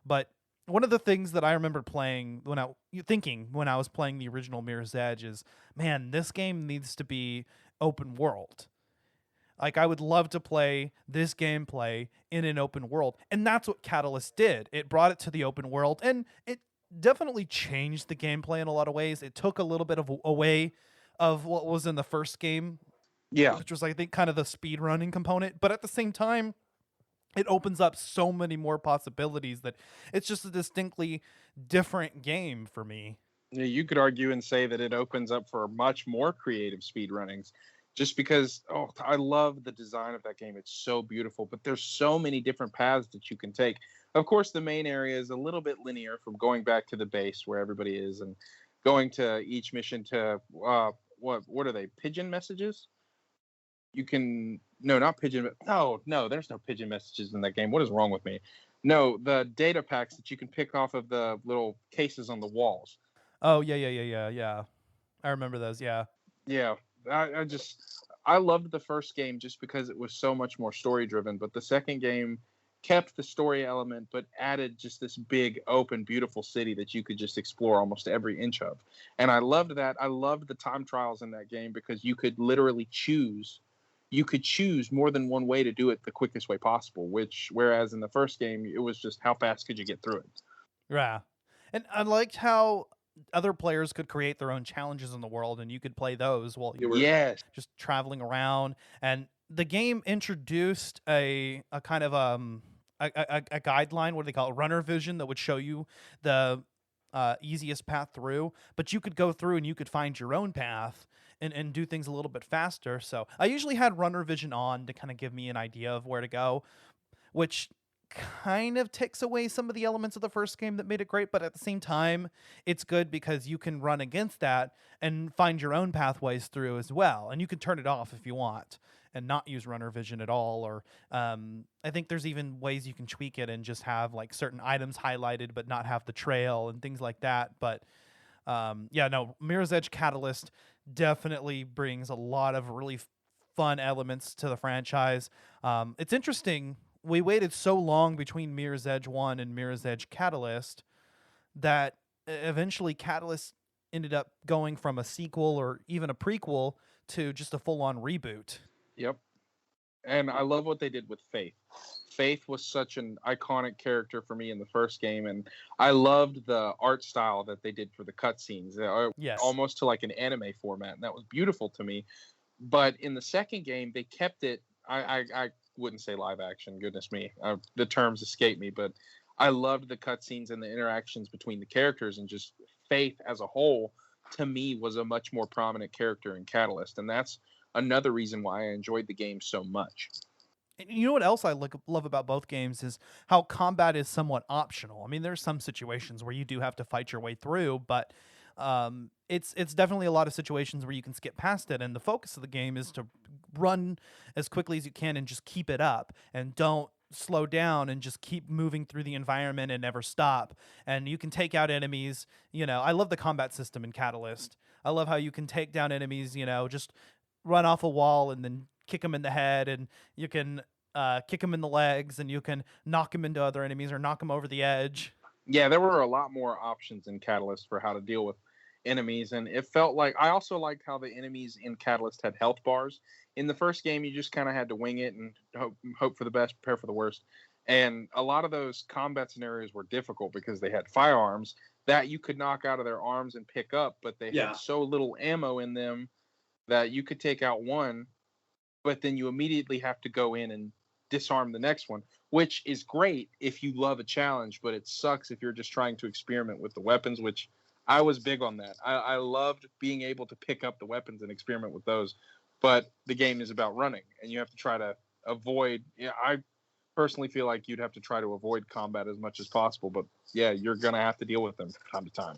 B: But one of the things that I remember playing when I was playing the original Mirror's Edge is, man, this game needs to be open world. Like, I would love to play this gameplay in an open world. And that's what Catalyst did. It brought it to the open world, and it definitely changed the gameplay in a lot of ways. It took a little bit away of what was in the first game.
D: Yeah.
B: Which was, I think, kind of the speed running component. But at the same time, it opens up so many more possibilities that it's just a distinctly different game for me.
D: You could argue and say that it opens up for much more creative speedrunnings just because I love the design of that game. It's so beautiful, but there's so many different paths that you can take. Of course, the main area is a little bit linear from going back to the base where everybody is and going to each mission to what are they? Pigeon messages? You can no, not pigeon. No, there's no pigeon messages in that game. What is wrong with me? No, the data packs that you can pick off of the little cases on the walls.
B: Oh, yeah. I remember those, yeah.
D: Yeah, I loved the first game just because it was so much more story driven, but the second game kept the story element but added just this big open beautiful city that you could just explore almost every inch of. And I loved that. I loved the time trials in that game because you could literally choose more than one way to do it the quickest way possible, whereas in the first game it was just how fast could you get through it.
B: Yeah. And I liked how other players could create their own challenges in the world, and you could play those while you were just traveling around. And the game introduced a kind of a guideline, what do they call it, runner vision, that would show you the easiest path through. But you could go through and you could find your own path and do things a little bit faster. So I usually had runner vision on to kind of give me an idea of where to go, which kind of takes away some of the elements of the first game that made it great, but at the same time it's good because you can run against that and find your own pathways through as well, and you can turn it off if you want and not use runner vision at all, or I think there's even ways you can tweak it and just have like certain items highlighted but not have the trail and things like that. But Mirror's Edge Catalyst definitely brings a lot of really fun elements to the franchise. It's interesting, we waited so long between Mirror's Edge 1 and Mirror's Edge Catalyst that eventually Catalyst ended up going from a sequel or even a prequel to just a full-on reboot.
D: Yep. And I love what they did with Faith. Faith was such an iconic character for me in the first game, and I loved the art style that they did for the cutscenes.
B: Yes.
D: Almost to like an anime format, and that was beautiful to me. But in the second game, they kept it. I wouldn't say live action. Goodness me, the terms escape me. But I loved the cutscenes and the interactions between the characters, and just Faith as a whole, to me, was a much more prominent character in Catalyst, and that's another reason why I enjoyed the game so much.
B: And you know what else I love about both games is how combat is somewhat optional. I mean, there's some situations where you do have to fight your way through, but it's definitely a lot of situations where you can skip past it, and the focus of the game is to run as quickly as you can and just keep it up and don't slow down and just keep moving through the environment and never stop. And you can take out enemies. I love the combat system in Catalyst. I love how you can take down enemies, just run off a wall and then kick them in the head, and you can kick them in the legs, and you can knock them into other enemies or knock them over the edge.
D: Yeah, there were a lot more options in Catalyst for how to deal with enemies, and it felt like I also liked how the enemies in Catalyst had health bars. In the first game, you just kind of had to wing it and hope for the best, prepare for the worst. And a lot of those combat scenarios were difficult because they had firearms that you could knock out of their arms and pick up, but they had so little ammo in them that you could take out one, but then you immediately have to go in and disarm the next one, which is great if you love a challenge, but it sucks if you're just trying to experiment with the weapons, which I was big on that. I loved being able to pick up the weapons and experiment with those, but the game is about running, and you have to try to avoid. I personally feel like you'd have to try to avoid combat as much as possible, but yeah, you're going to have to deal with them from time to time.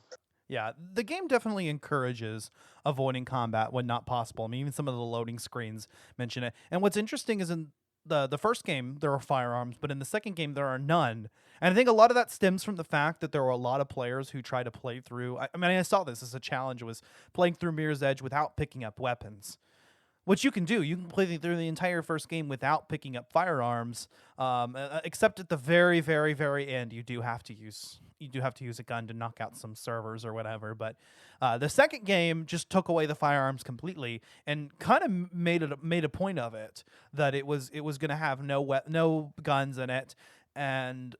B: Yeah, the game definitely encourages avoiding combat when not possible. I mean, even some of the loading screens mention it. And what's interesting is in the first game, there are firearms, but in the second game, there are none. And I think a lot of that stems from the fact that there were a lot of players who tried to play through. I saw this as a challenge, was playing through Mirror's Edge without picking up weapons, which you can do. You can play through the entire first game without picking up firearms, except at the very, very, very end, you do have to use a gun to knock out some servers or whatever. But the second game just took away the firearms completely and kind of made a point of it that it was going to have no guns in it. And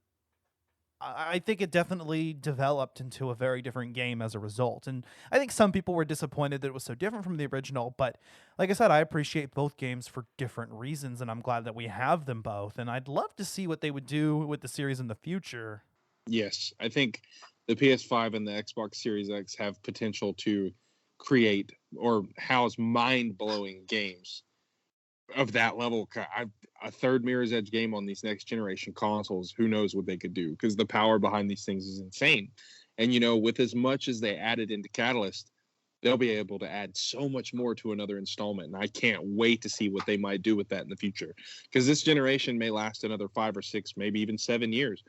B: I think it definitely developed into a very different game as a result. And I think some people were disappointed that it was so different from the original. But like I said, I appreciate both games for different reasons, and I'm glad that we have them both. And I'd love to see what they would do with the series in the future.
C: Yes, I think the PS5 and the Xbox Series X have potential to create or house mind-blowing games of that level. A third Mirror's Edge game on these next generation consoles, who knows what they could do, because the power behind these things is insane. And with as much as they added into Catalyst, they'll be able to add so much more to another installment, and I can't wait to see what they might do with that in the future, because this generation may last another 5 or 6, maybe even 7 years.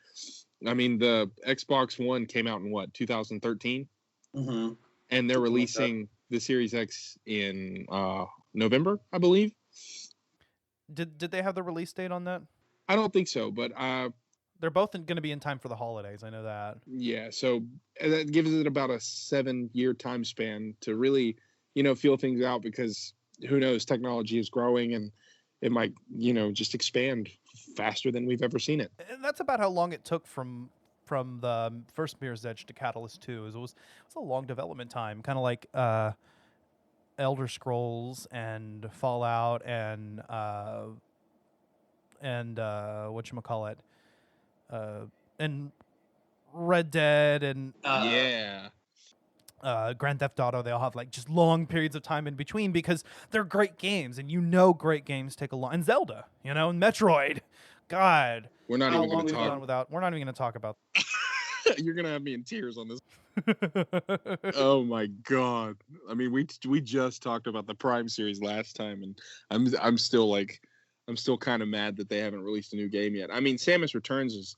C: I mean, the Xbox One came out in 2013?
E: Mm-hmm.
C: And they're releasing the Series X in November, I believe.
B: Did they have the release date on that?
C: I don't think so, but
B: they're both going to be in time for the holidays. I know that.
C: Yeah, so that gives it about a 7-year time span to really, feel things out, because who knows, technology is growing and it might, just expand faster than we've ever seen it.
B: And that's about how long it took from the first Mirror's Edge to Catalyst 2. It was a long development time, kind of like Elder Scrolls and Fallout and whatchamacallit, and Red Dead and Grand Theft Auto. They all have like just long periods of time in between because they're great games, and great games take a long. And Zelda, and Metroid. God,
C: we're not even going to talk.
B: We're not even going to talk about.
C: You're going to have me in tears on this. Oh my God! I mean, we just talked about the Prime series last time, and I'm still kind of mad that they haven't released a new game yet. I mean, Samus Returns is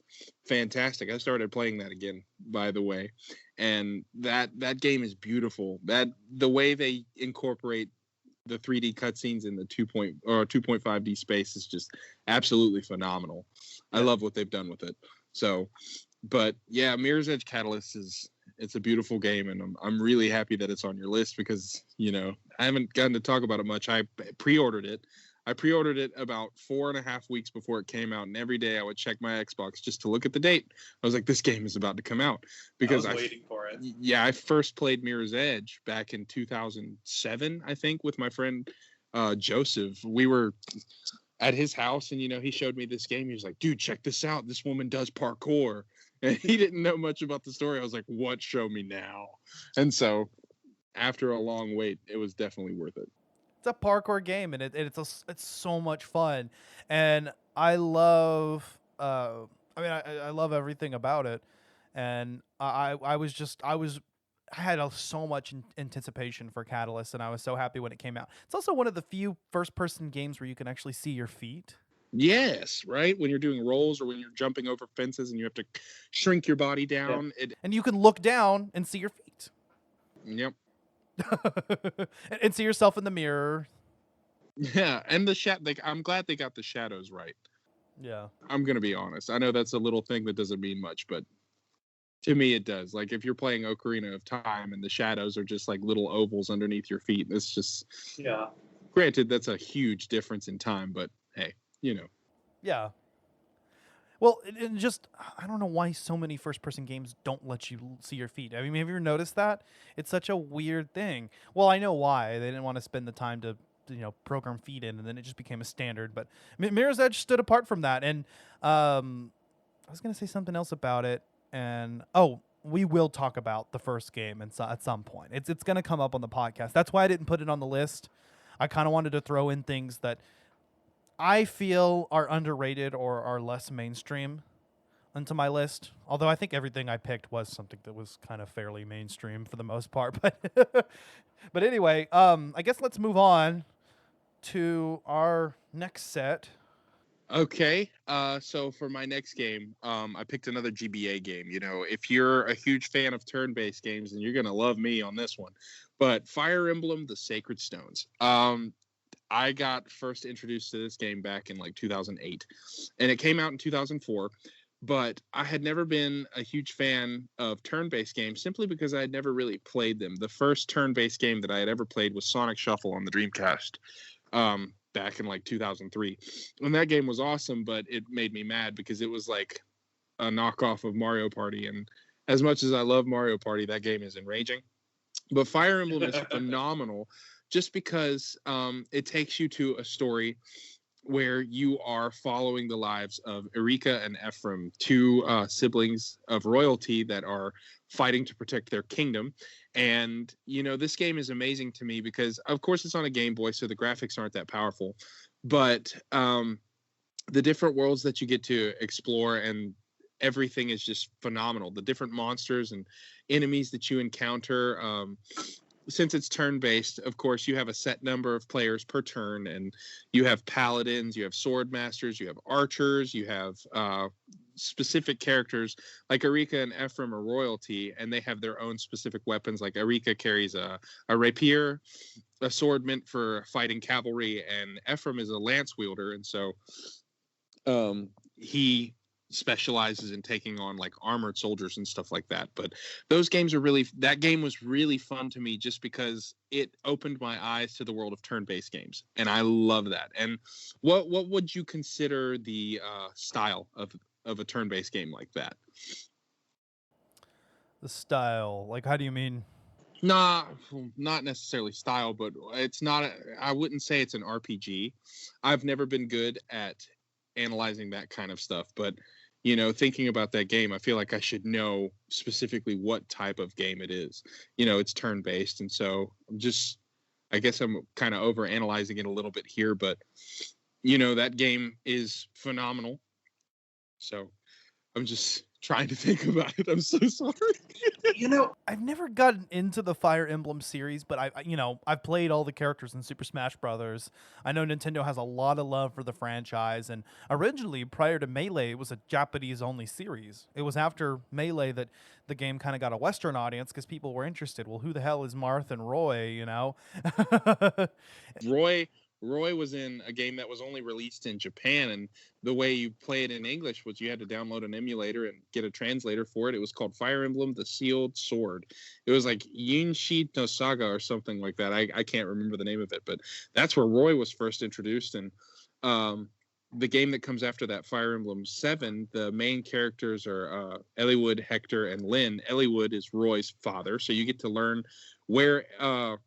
C: fantastic. I started playing that again, by the way, and that game is beautiful. That the way they incorporate the 3D cutscenes in the 2.5D space is just absolutely phenomenal. I love what they've done with it. So, but yeah, Mirror's Edge Catalyst it's a beautiful game, and I'm really happy that it's on your list, because I haven't gotten to talk about it much. I pre-ordered it about 4.5 weeks before it came out, and every day I would check my Xbox just to look at the date. I was like, this game is about to come out, because
E: I was waiting for it.
C: Yeah, I first played Mirror's Edge back in 2007, I think, with my friend Joseph. We were at his house, and he showed me this game. He was like, dude, check this out. This woman does parkour. And he didn't know much about the story. I was like, what? Show me now. And so after a long wait, it was definitely worth it.
B: It's a parkour game, and it's so much fun, and I love I love everything about it, and I had so much anticipation for Catalyst, and I was so happy when it came out. It's also one of the few first-person games where you can actually see your feet.
C: Yes, right? When you're doing rolls or when you're jumping over fences and you have to shrink your body down.
B: Yeah. And you can look down and see your feet.
C: Yep.
B: And see yourself in the mirror.
C: Yeah, and I'm glad they got the shadows right.
B: Yeah.
C: I'm going to be honest. I know that's a little thing that doesn't mean much, but to me it does. Like, if you're playing Ocarina of Time and the shadows are just like little ovals underneath your feet, it's just...
E: Yeah.
C: Granted, that's a huge difference in time, but hey,
B: Yeah. Well, and just, I don't know why so many first-person games don't let you see your feet. I mean, have you ever noticed that? It's such a weird thing. Well, I know why. They didn't want to spend the time to, program feet in, and then it just became a standard. But Mirror's Edge stood apart from that. And I was going to say something else about it. And, we will talk about the first game at some point. It's going to come up on the podcast. That's why I didn't put it on the list. I kind of wanted to throw in things that I feel are underrated or are less mainstream onto my list. Although I think everything I picked was something that was kind of fairly mainstream for the most part. But anyway, I guess let's move on to our next set.
C: Okay, so for my next game, I picked another GBA game. If you're a huge fan of turn-based games, then you're going to love me on this one. But Fire Emblem: The Sacred Stones. I got first introduced to this game back in 2008, and it came out in 2004, but I had never been a huge fan of turn-based games simply because I had never really played them. The first turn-based game that I had ever played was Sonic Shuffle on the Dreamcast, back in 2003. And that game was awesome, but it made me mad because it was like a knockoff of Mario Party. And as much as I love Mario Party, that game is enraging. But Fire Emblem is phenomenal just because it takes you to a story where you are following the lives of Erika and Ephraim, two siblings of royalty that are fighting to protect their kingdom. And, you know, this game is amazing to me because, of course, it's on a Game Boy, so the graphics aren't that powerful. But the different worlds that you get to explore and everything is just phenomenal. The different monsters and enemies that you encounter, since it's turn-based, of course, you have a set number of players per turn, and you have paladins, you have sword masters, you have archers, you have specific characters like Erika and Ephraim are royalty, and they have their own specific weapons. Like Erika carries a rapier, a sword meant for fighting cavalry, and Ephraim is a lance wielder, and so he specializes in taking on like armored soldiers and stuff like that. But that game was really fun to me just because it opened my eyes to the world of turn-based games, and I love that. And what would you consider the style of a turn-based game like that?
B: The style, like, how do you mean?
C: Nah, not necessarily style, but it's not. I wouldn't say it's an RPG. I've never been good at analyzing that kind of stuff, but you know, thinking about that game, I feel like I should know specifically what type of game it is. You know, it's turn-based, and so I guess I'm kind of over analyzing it a little bit here, but you know, that game is phenomenal. So I'm just trying to think about it. I'm so sorry.
E: You know,
B: I've never gotten into the Fire Emblem series, but I've played all the characters in Super Smash Brothers. I know Nintendo has a lot of love for the franchise, and originally, prior to Melee, it was a Japanese-only series. It was after Melee that the game kind of got a Western audience because people were interested. Well, who the hell is Marth and Roy, you know?
C: Roy was in a game that was only released in Japan, and the way you play it in English was you had to download an emulator and get a translator for it. It was called Fire Emblem: The Sealed Sword. It was like Yinshi no Saga or something like that. I can't remember the name of it, but that's where Roy was first introduced. And the game that comes after that, Fire Emblem 7, the main characters are Eliwood, Hector, and Lyn. Eliwood is Roy's father, so you get to learn where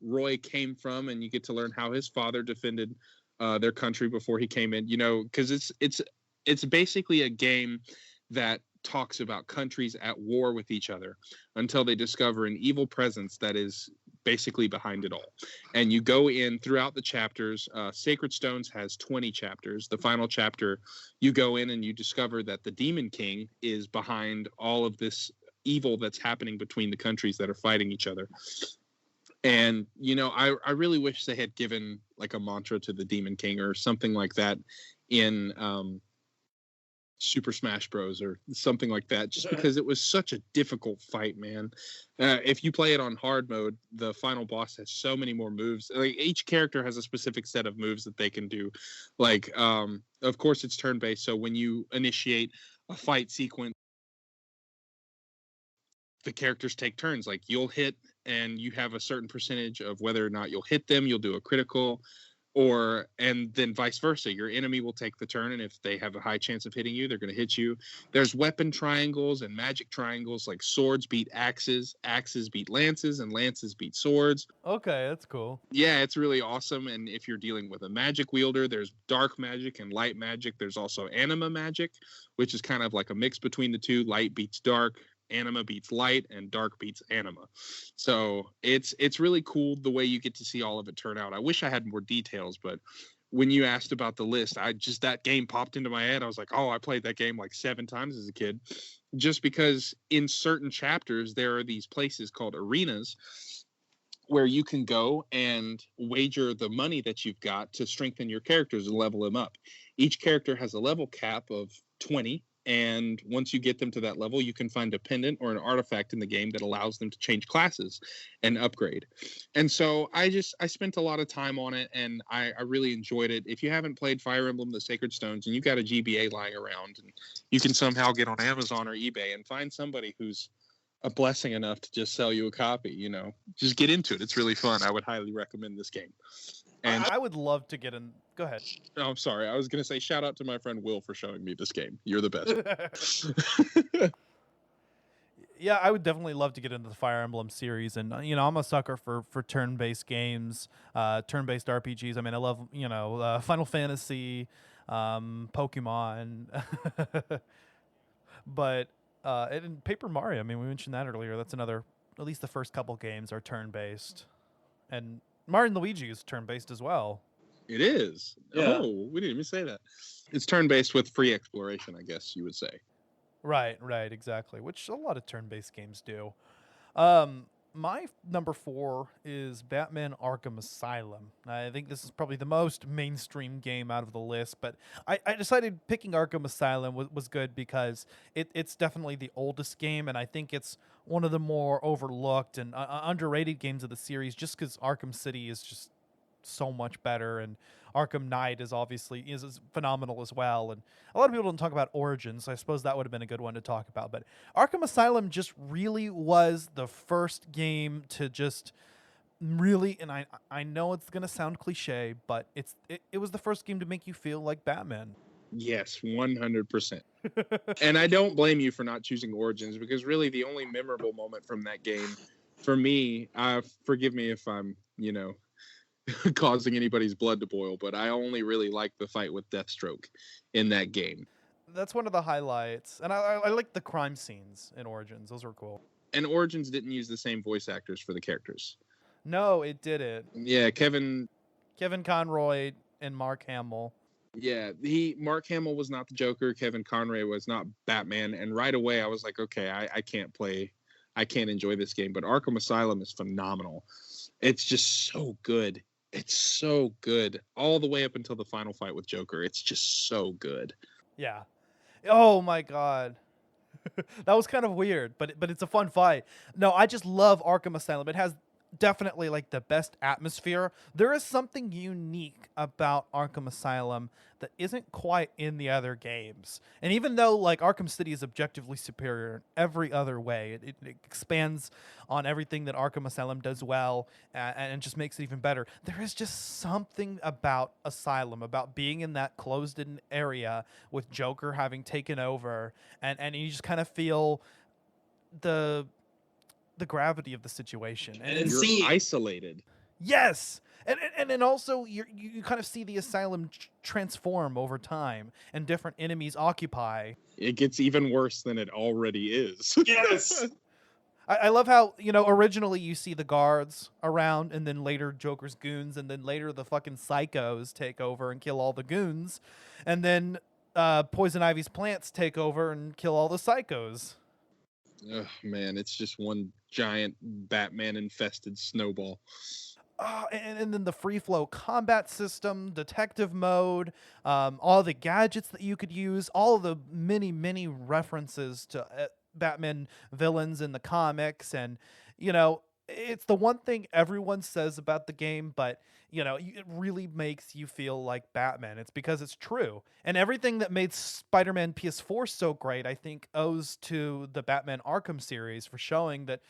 C: Roy came from, and you get to learn how his father defended their country before he came in. You know, because it's basically a game that talks about countries at war with each other until they discover an evil presence that is basically behind it all. And you go in throughout the chapters. Sacred Stones has 20 chapters. The final chapter, you go in and you discover that the Demon King is behind all of this evil that's happening between the countries that are fighting each other. And, you know, I really wish they had given like a mantra to the Demon King or something like that in Super Smash Bros. Or something like that, just because it was such a difficult fight, man. If you play it on hard mode, the final boss has so many more moves. Like, each character has a specific set of moves that they can do. Like, of course, it's turn-based, so when you initiate a fight sequence, the characters take turns. Like, you'll hit and you have a certain percentage of whether or not you'll hit them. You'll do a critical, and then vice versa. Your enemy will take the turn, and if they have a high chance of hitting you, they're going to hit you. There's weapon triangles and magic triangles, like swords beat axes, axes beat lances, and lances beat swords.
B: Okay, that's cool.
C: Yeah, it's really awesome. And if you're dealing with a magic wielder, there's dark magic and light magic. There's also anima magic, which is kind of like a mix between the two. Light beats dark, anima beats light, and dark beats anima. So it's really cool the way you get to see all of it turn out. I wish I had more details, but when you asked about the list, that game popped into my head. I was like, oh, I played that game like 7 times as a kid, just because in certain chapters there are these places called arenas where you can go and wager the money that you've got to strengthen your characters and level them up. Each character has a level cap of 20. And once you get them to that level, you can find a pendant or an artifact in the game that allows them to change classes and upgrade. And so I spent a lot of time on it, and I really enjoyed it. If you haven't played Fire Emblem: The Sacred Stones and you've got a GBA lying around, and you can somehow get on Amazon or eBay and find somebody who's
D: a blessing enough to just sell you a copy, just get into it. It's really fun. I would highly recommend this game. And
B: I would love to get in. Go ahead.
D: oh, I'm sorry. I was going to say shout out to my friend Will for showing me this game. You're the best.
B: Yeah, I would definitely love to get into the Fire Emblem series, and I'm a sucker for turn-based games, turn-based RPGs. I mean, I love Final Fantasy, Pokemon, but and Paper Mario. I mean, we mentioned that earlier. That's another. At least the first couple games are turn-based, and Mario and Luigi is turn-based as well.
D: It is.
E: Yeah.
D: Oh, we didn't even say that. It's turn-based with free exploration, I guess you would say.
B: Right, exactly. Which a lot of turn-based games do. My number 4 is Batman Arkham Asylum. I think this is probably the most mainstream game out of the list, but I decided picking Arkham Asylum was good because it's definitely the oldest game, and I think it's one of the more overlooked and underrated games of the series just because Arkham City is just so much better, and Arkham Knight is obviously is phenomenal as well. And a lot of people don't talk about Origins, so I suppose that would have been a good one to talk about. But Arkham Asylum just really was the first game to just really, and I know it's gonna sound cliche, but it was the first game to make you feel like Batman.
D: Yes, 100%. And I don't blame you for not choosing Origins, because really the only memorable moment from that game for me, forgive me if I'm, causing anybody's blood to boil, but I only really like the fight with Deathstroke in that game.
B: That's one of the highlights, and I like the crime scenes in Origins. Those were cool.
D: And Origins didn't use the same voice actors for the characters.
B: No, it didn't.
D: Yeah, Kevin
B: Conroy and Mark Hamill.
D: Yeah, Mark Hamill was not the Joker. Kevin Conroy was not Batman. And right away, I was like, okay, I can't enjoy this game. But Arkham Asylum is phenomenal. It's just so good. It's so good all the way up until the final fight with Joker. It's just so good.
B: Yeah. Oh my God. That was kind of weird, but it's a fun fight. No, I just love Arkham Asylum. It has definitely like the best atmosphere. There is something unique about Arkham Asylum that isn't quite in the other games. And even though like Arkham City is objectively superior in every other way, it expands on everything that Arkham Asylum does well and just makes it even better. There is just something about Asylum, about being in that closed-in area with Joker having taken over, and you just kind of feel the gravity of the situation, and
D: you're isolated.
B: Yes, and then also you kind of see the asylum transform over time, and different enemies occupy.
D: It gets even worse than it already is.
E: Yes.
B: I love how originally you see the guards around, and then later Joker's goons, and then later the fucking psychos take over and kill all the goons, and then Poison Ivy's plants take over and kill all the psychos.
D: Oh man, it's just one giant Batman-infested snowball.
B: And then the free flow combat system, detective mode, all the gadgets that you could use, all the many references to Batman villains in the comics, and it's the one thing everyone says about the game, but it really makes you feel like Batman. It's because it's true. And everything that made Spider-Man PS4 so great, I think, owes to the Batman Arkham series for showing that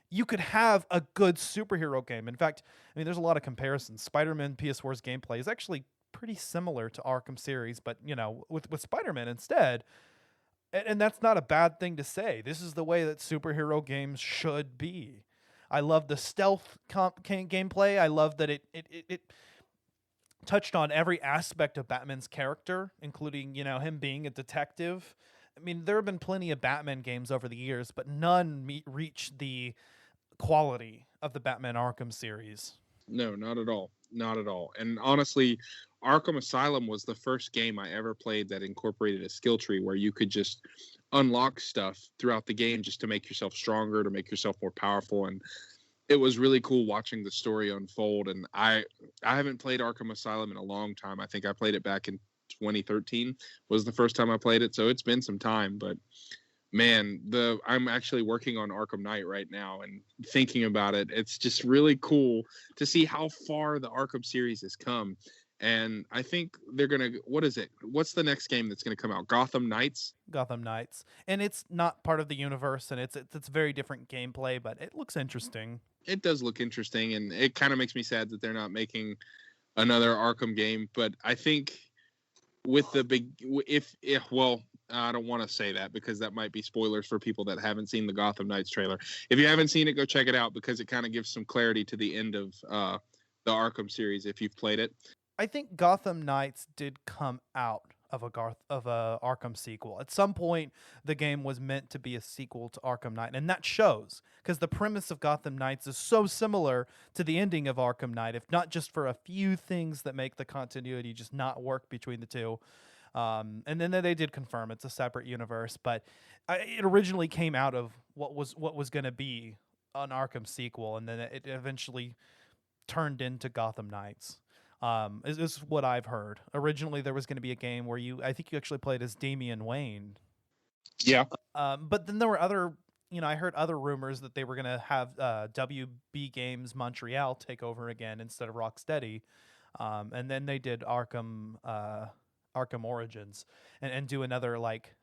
B: you could have a good superhero game. In fact, I mean, there's a lot of comparisons. Spider-Man PS4's gameplay is actually pretty similar to Arkham series, but, with Spider-Man instead. And that's not a bad thing to say. This is the way that superhero games should be. I love the stealth gameplay. I love that it touched on every aspect of Batman's character, including, him being a detective. I mean, there have been plenty of Batman games over the years, but none reach the quality of the Batman Arkham series.
D: No, not at all. Not at all. And honestly, Arkham Asylum was the first game I ever played that incorporated a skill tree where you could just unlock stuff throughout the game just to make yourself stronger, to make yourself more powerful. And it was really cool watching the story unfold. And I haven't played Arkham Asylum in a long time. I think I played it back in 2013 was the first time I played it. So it's been some time, but man, I'm actually working on Arkham Knight right now, and thinking about it, it's just really cool to see how far the Arkham series has come.
C: And I think they're gonna. What is it? What's the next game that's gonna come out? Gotham Knights.
B: Gotham Knights, and it's not part of the universe, and it's very different gameplay, but it looks interesting.
C: It does look interesting, and it kind of makes me sad that they're not making another Arkham game. But I think with the big, if well, I don't want to say that because that might be spoilers for people that haven't seen the Gotham Knights trailer. If you haven't seen it, go check it out because it kind of gives some clarity to the end of the Arkham series if you've played it.
B: I think Gotham Knights did come out of a Arkham sequel. At some point, the game was meant to be a sequel to Arkham Knight, and that shows because the premise of Gotham Knights is so similar to the ending of Arkham Knight, if not just for a few things that make the continuity just not work between the two. And then they did confirm it's a separate universe, but it originally came out of what was going to be an Arkham sequel, and then it eventually turned into Gotham Knights. Is what I've heard. Originally, there was going to be a game where I think you actually played as Damian Wayne.
C: Yeah.
B: But then there were other, I heard other rumors that they were going to have WB Games Montreal take over again instead of Rocksteady. And then they did Arkham Origins and do another like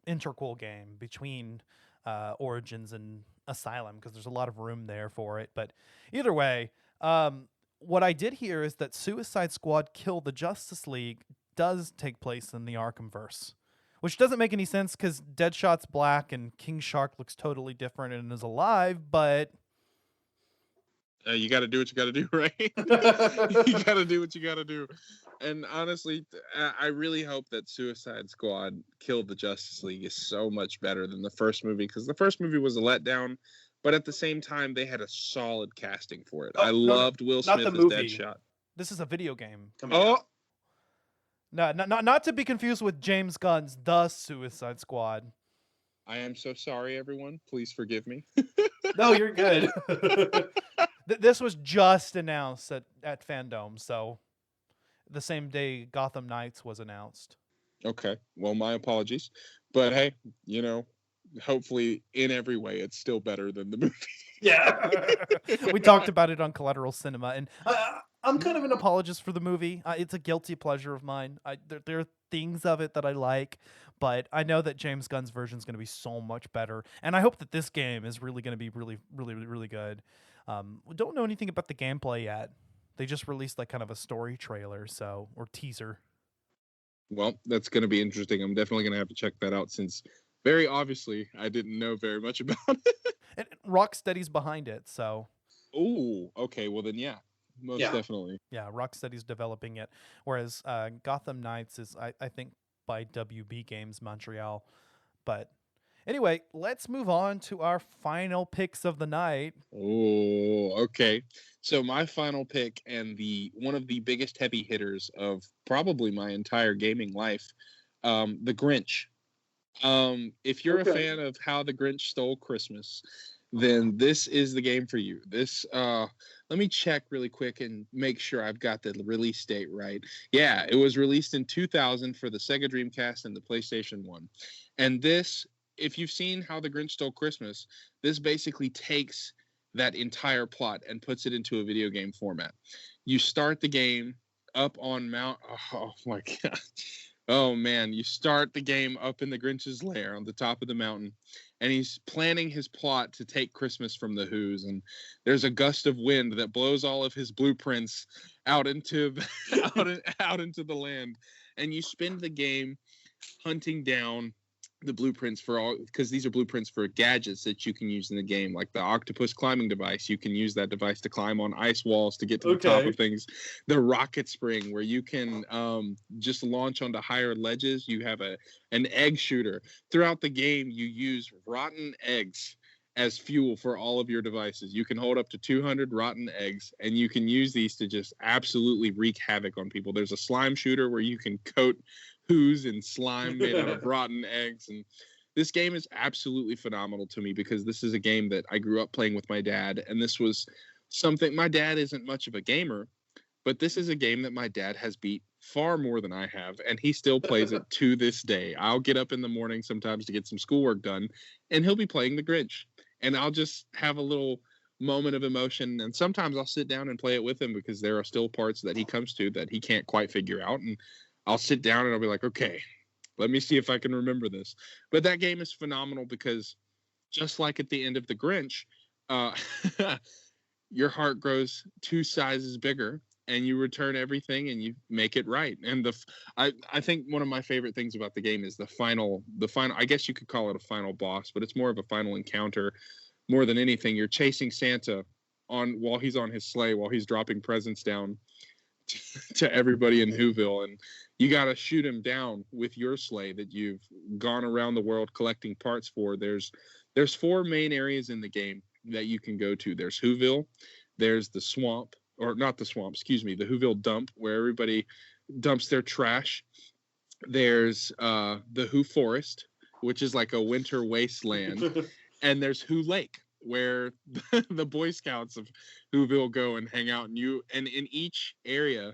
B: integral game between Origins and Asylum because there's a lot of room there for it. But either way, what I did hear is that Suicide Squad Kill the Justice League does take place in the Arkhamverse, which doesn't make any sense because Deadshot's black and King Shark looks totally different and is alive, but...
C: you got to do what you got to do, right? You got to do what you got to do. And honestly, I really hope that Suicide Squad Kill the Justice League is so much better than the first movie because the first movie was a letdown. But at the same time, they had a solid casting for it. I loved Will Smith as Deadshot.
B: This is a video game.
C: Oh,
B: no, not to be confused with James Gunn's The Suicide Squad.
C: I am so sorry, everyone. Please forgive me.
E: No, you're good.
B: This was just announced at Fandom, so the same day Gotham Knights was announced.
C: Okay, well, my apologies. But hey, hopefully in every way it's still better than the movie.
E: Yeah.
B: We talked about it on Collateral Cinema, and I'm kind of an apologist for the movie. It's a guilty pleasure of mine. There are things of it that I like, but I know that James Gunn's version is going to be so much better, and I hope that this game is really going to be really, really, really good. We don't know anything about the gameplay yet. They just released like kind of a story trailer, or teaser.
C: Well, that's going to be interesting. I'm definitely going to have to check that out since very obviously I didn't know very much about it.
B: And Rocksteady's behind it, so.
C: Oh, okay. Well then, yeah, most definitely.
B: Yeah, Rocksteady's developing it, whereas Gotham Knights is, I think, by WB Games Montreal. But anyway, let's move on to our final picks of the night.
C: Oh, okay. So my final pick and one of the biggest heavy hitters of probably my entire gaming life, The Grinch. If you're a fan of How the Grinch Stole Christmas, then this is the game for you. This, let me check really quick and make sure I've got the release date right. Yeah, it was released in 2000 for the Sega Dreamcast and the PlayStation 1. And this, if you've seen How the Grinch Stole Christmas, this basically takes that entire plot and puts it into a video game format. You start the game up on Mount, oh my God. Oh man, you start the game up in the Grinch's lair on the top of the mountain, and he's planning his plot to take Christmas from the Who's, and there's a gust of wind that blows all of his blueprints out into out into the land, and you spend the game hunting down the blueprints for all, because these are blueprints for gadgets that you can use in the game, like the octopus climbing device. You can use that device to climb on ice walls to get to the top of things. The rocket spring, where you can just launch onto higher ledges. You have an egg shooter. Throughout the game, you use rotten eggs as fuel for all of your devices. You can hold up to 200 rotten eggs, and you can use these to just absolutely wreak havoc on people. There's a slime shooter where you can coat Who's and slime made out of rotten eggs. And this game is absolutely phenomenal to me because this is a game that I grew up playing with my dad, and this was something, my dad isn't much of a gamer, but this is a game that my dad has beat far more than I have, and he still plays it to this day. I'll get up in the morning sometimes to get some schoolwork done, and he'll be playing The Grinch, and I'll just have a little moment of emotion. And sometimes I'll sit down and play it with him because there are still parts that he comes to that he can't quite figure out. And I'll sit down and I'll be like, okay, let me see if I can remember this. But that game is phenomenal because just like at the end of The Grinch, your heart grows 2 sizes bigger and you return everything and you make it right. And I think one of my favorite things about the game is the final, I guess you could call it a final boss, but it's more of a final encounter. More than anything, you're chasing Santa while he's on his sleigh, while he's dropping presents down to everybody in Whoville, and you got to shoot him down with your sleigh that you've gone around the world collecting parts for. There's 4 main areas in the game that you can go to. There's Whoville, there's the swamp, or not the swamp, excuse me, the Whoville dump where everybody dumps their trash. There's the Who Forest, which is like a winter wasteland. And there's Who Lake, where the Boy Scouts of Whoville go and hang out. And in each area,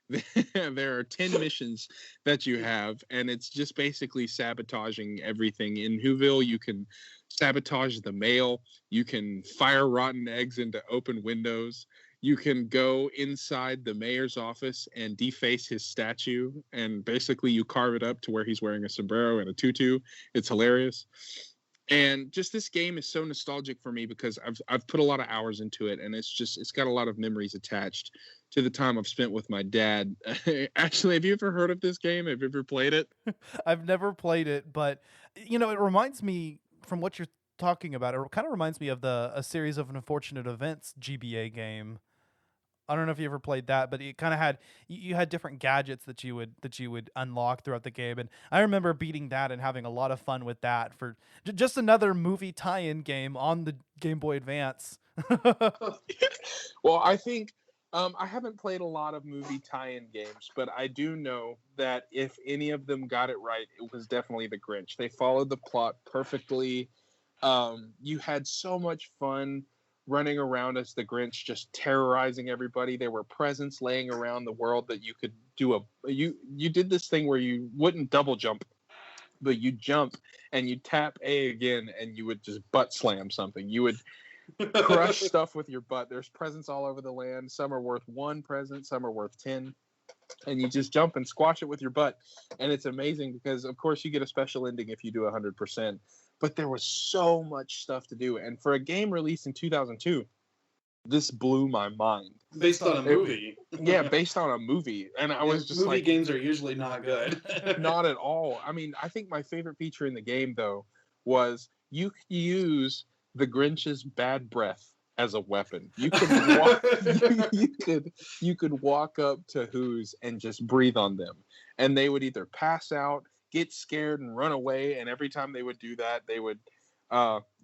C: there are 10 missions that you have, and it's just basically sabotaging everything. In Whoville, you can sabotage the mail. You can fire rotten eggs into open windows. You can go inside the mayor's office and deface his statue, and basically you carve it up to where he's wearing a sombrero and a tutu. It's hilarious. And just this game is so nostalgic for me because I've put a lot of hours into it, and it's got a lot of memories attached to the time I've spent with my dad. Ashley, have you ever heard of this game? Have you ever played it?
B: I've never played it, but it reminds me, from what you're talking about, it kind of reminds me of a series of unfortunate events GBA game. I don't know if you ever played that, but it kind of had, you had different gadgets that you would unlock throughout the game, and I remember beating that and having a lot of fun with that for just another movie tie-in game on the Game Boy Advance.
D: Well, I think I haven't played a lot of movie tie-in games, but I do know that if any of them got it right, it was definitely The Grinch. They followed the plot perfectly. You had so much fun running around as the Grinch, just terrorizing everybody. There were presents laying around the world that you could do you did this thing where you wouldn't double jump, but you jump and you tap A again and you would just butt slam something. You would crush stuff with your butt. There's presents all over the land. Some are worth 1 present, some are worth 10. And you just jump and squash it with your butt. And it's amazing because, of course, you get a special ending if you do 100%. But there was so much stuff to do. And for a game released in 2002, this blew my mind.
E: Based on a movie.
D: Yeah, based on a movie. And I was just
E: movie games are usually not good.
D: Not at all. I mean, I think my favorite feature in the game, though, was you could use the Grinch's bad breath as a weapon. You could walk, you could walk up to Who's and just breathe on them, and they would either pass out, get scared, and run away. And every time they would do that, they would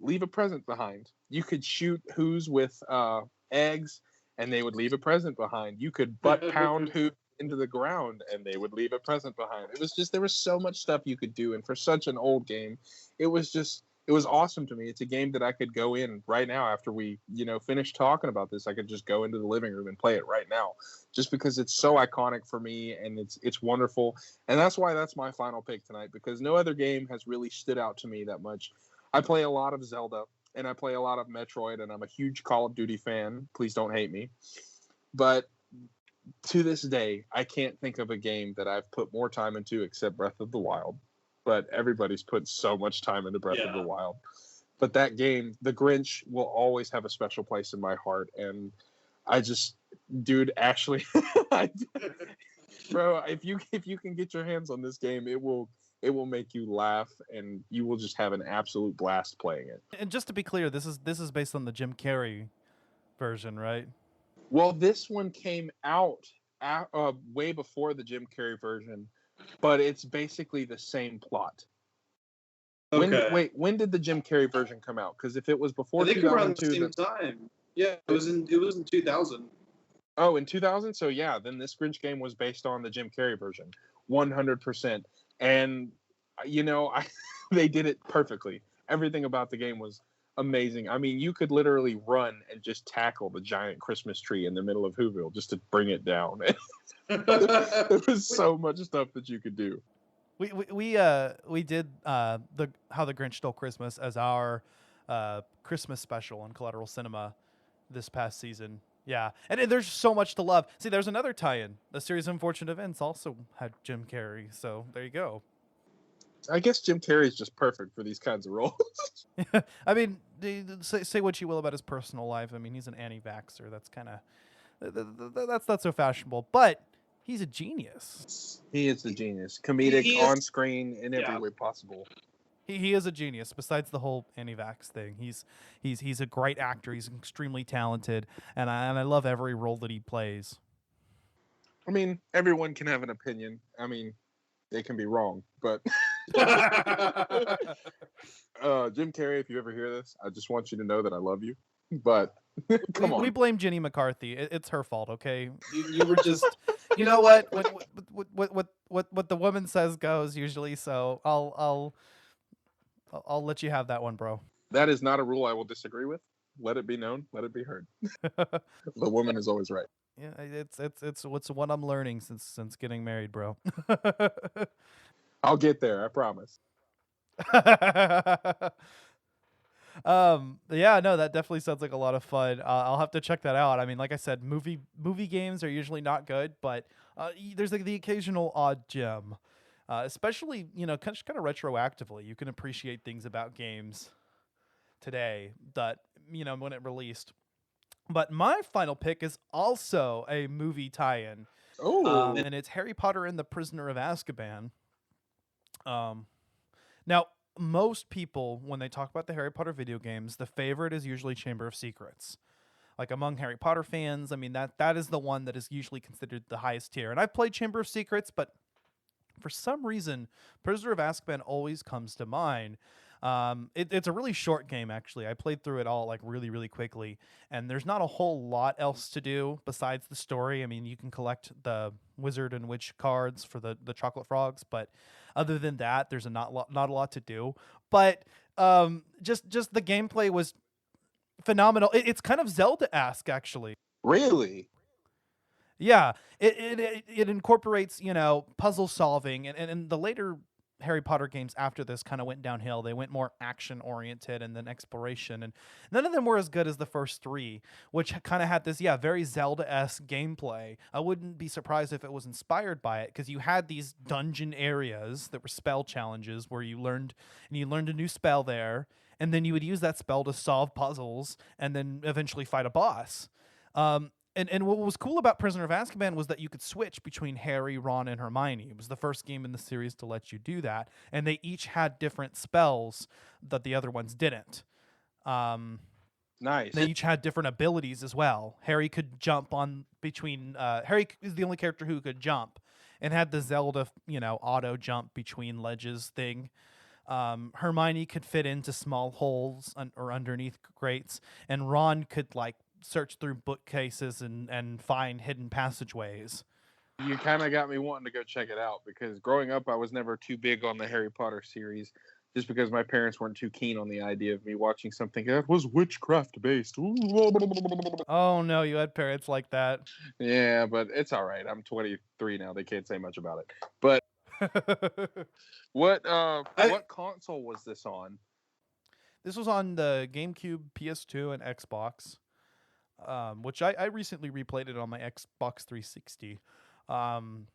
D: leave a present behind. You could shoot Who's with eggs, and they would leave a present behind. You could butt pound Who into the ground, and they would leave a present behind. It was just, there was so much stuff you could do, and for such an old game, it was awesome to me. It's a game that I could go in right now after we, finish talking about this. I could just go into the living room and play it right now, just because it's so iconic for me, and it's wonderful. And that's why that's my final pick tonight, because no other game has really stood out to me that much. I play a lot of Zelda, and I play a lot of Metroid, and I'm a huge Call of Duty fan. Please don't hate me. But to this day, I can't think of a game that I've put more time into except Breath of the Wild. But everybody's put so much time into Breath of the Wild. But that game, The Grinch, will always have a special place in my heart. And I just, dude, Ashley, bro, if you can get your hands on this game, it will make you laugh, and you will just have an absolute blast playing it.
B: And just to be clear, this is based on the Jim Carrey version, right?
D: Well, this one came out way before the Jim Carrey version, but it's basically the same plot.
E: Okay.
D: When did the Jim Carrey version come out? Because if it was before
E: I think
D: 2002,
E: around the same time. Yeah, it was in 2000.
D: Oh, in 2000? So yeah, then this Grinch game was based on the Jim Carrey version, 100%. And they did it perfectly. Everything about the game was amazing. I mean, you could literally run and just tackle the giant Christmas tree in the middle of Whoville just to bring it down. There was so much stuff that you could do.
B: We did How the Grinch Stole Christmas as our Christmas special on Collateral Cinema, this past season. Yeah, and there's so much to love. See, there's another tie-in. The series of Unfortunate Events also had Jim Carrey, so there you go.
D: I guess Jim Carrey is just perfect for these kinds of roles.
B: I mean, say what you will about his personal life. I mean, he's an anti-vaxxer. That's kind of that's not so fashionable, but he's a genius.
D: He is a genius, comedic
E: He is-
D: on screen in every
E: Yeah.
D: way possible.
B: He is a genius. Besides the whole anti-vax thing, he's a great actor. He's extremely talented, and I love every role that he plays.
D: I mean, everyone can have an opinion. I mean, they can be wrong, but Jim Carrey, if you ever hear this, I just want you to know that I love you. But come on,
B: We blame Jenny McCarthy. It's her fault, okay?
E: You were just
B: You know what? What the woman says goes usually. So I'll let you have that one, bro.
D: that is not a rule I will disagree with. Let it be known. Let it be heard. The woman is always right.
B: Yeah, it's what I'm learning since getting married, bro.
D: I'll get there. I promise.
B: Yeah, no, that definitely sounds like a lot of fun. I'll have to check that out. I mean, like I said, movie games are usually not good, but there's like the occasional odd gem, especially kind of retroactively. You can appreciate things about games today that when it released. But my final pick is also a movie tie-in,
D: Oh,
B: and it's Harry Potter and the Prisoner of Azkaban. Now, most people, when they talk about the Harry Potter video games, the favorite is usually Chamber of Secrets. Like among Harry Potter fans, I mean that is the one that is usually considered the highest tier. And I've played Chamber of Secrets, but for some reason, Prisoner of Azkaban always comes to mind. It's a really short game, actually. I played through it all like really, really quickly, and there's not a whole lot else to do besides the story. I mean, you can collect the wizard and witch cards for the chocolate frogs, but other than that, there's not a lot to do. But just the gameplay was phenomenal. It's kind of Zelda-esque, actually.
D: really?
B: Yeah, it incorporates puzzle solving, and the later Harry Potter games after this kind of went downhill. They went more action oriented and then exploration, and none of them were as good as the first three, which kind of had this very Zelda-esque gameplay. I wouldn't be surprised if it was inspired by it, because you had these dungeon areas that were spell challenges where you learned a new spell there, and then you would use that spell to solve puzzles and then eventually fight a boss. And what was cool about Prisoner of Azkaban was that you could switch between Harry, Ron, and Hermione. It was the first game in the series to let you do that, and they each had different spells that the other ones didn't.
D: Nice.
B: They each had different abilities as well. Harry could jump on between. Harry is the only character who could jump, and had the Zelda, auto jump between ledges thing. Hermione could fit into small holes or underneath grates, and Ron could search through bookcases and find hidden passageways.
D: You kind of got me wanting to go check it out, because growing up I was never too big on the Harry Potter series, just because my parents weren't too keen on the idea of me watching something that was witchcraft based.
B: Oh no, you had parents like that.
D: Yeah, but it's all right. I'm 23 now. They can't say much about it. But what console was this on?
B: This was on the GameCube, PS2, and Xbox. Which I recently replayed it on my Xbox 360. One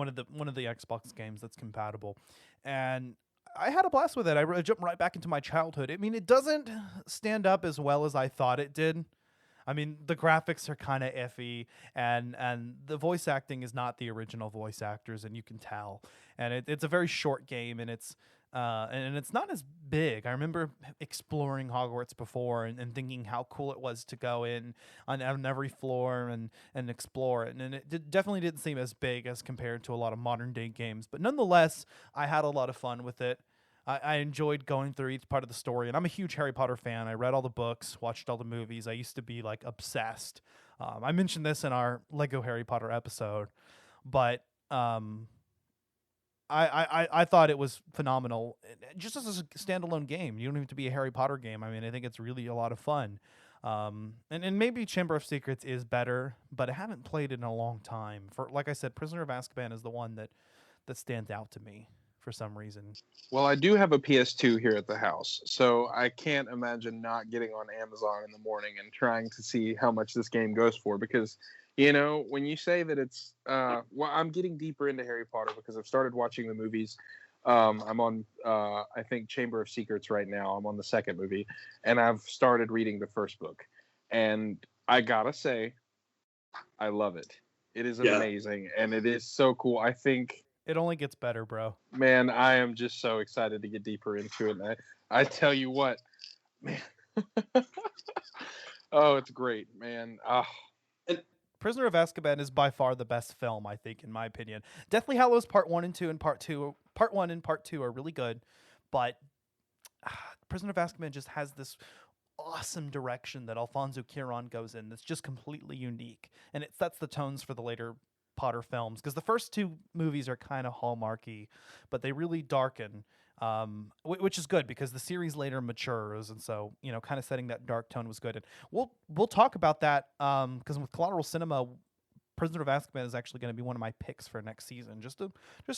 B: of the Xbox games that's compatible, and I had a blast with it. I jumped right back into my childhood. I mean, it doesn't stand up as well as I thought it did. I mean, the graphics are kind of iffy, and the voice acting is not the original voice actors, and you can tell. And it's a very short game, and it's not as big. I remember exploring Hogwarts before and thinking how cool it was to go in on every floor and explore it. And it definitely didn't seem as big as compared to a lot of modern day games. But nonetheless, I had a lot of fun with it. I enjoyed going through each part of the story. And I'm a huge Harry Potter fan. I read all the books, watched all the movies. I used to be obsessed. I mentioned this in our Lego Harry Potter episode. But I thought it was phenomenal, just as a standalone game. You don't have to be a Harry Potter game. I mean, I think it's really a lot of fun. And maybe Chamber of Secrets is better, but I haven't played it in a long time. For like I said, Prisoner of Azkaban is the one that stands out to me for some reason.
D: Well, I do have a PS2 here at the house, so I can't imagine not getting on Amazon in the morning and trying to see how much this game goes for. Because, when you say that it's, well, I'm getting deeper into Harry Potter because I've started watching the movies. I'm on, I think, Chamber of Secrets right now. I'm on the second movie, and I've started reading the first book. And I gotta say, I love it. It is amazing, and it is so cool. I think
B: it only gets better, bro.
D: Man, I am just so excited to get deeper into it. And I tell you what, man. Oh, it's great, man.
B: Prisoner of Azkaban is by far the best film, I think, in my opinion. Deathly Hallows Part 1 and 2 and Part 1 and Part 2 are really good, but Prisoner of Azkaban just has this awesome direction that Alfonso Cuarón goes in that's just completely unique, and it sets the tones for the later Potter films, because the first two movies are kind of hallmarky, but they really darken, which is good because the series later matures, and so kind of setting that dark tone was good. And we'll talk about that because with Collateral Cinema, Prisoner of Azkaban is actually going to be one of my picks for next season. Just a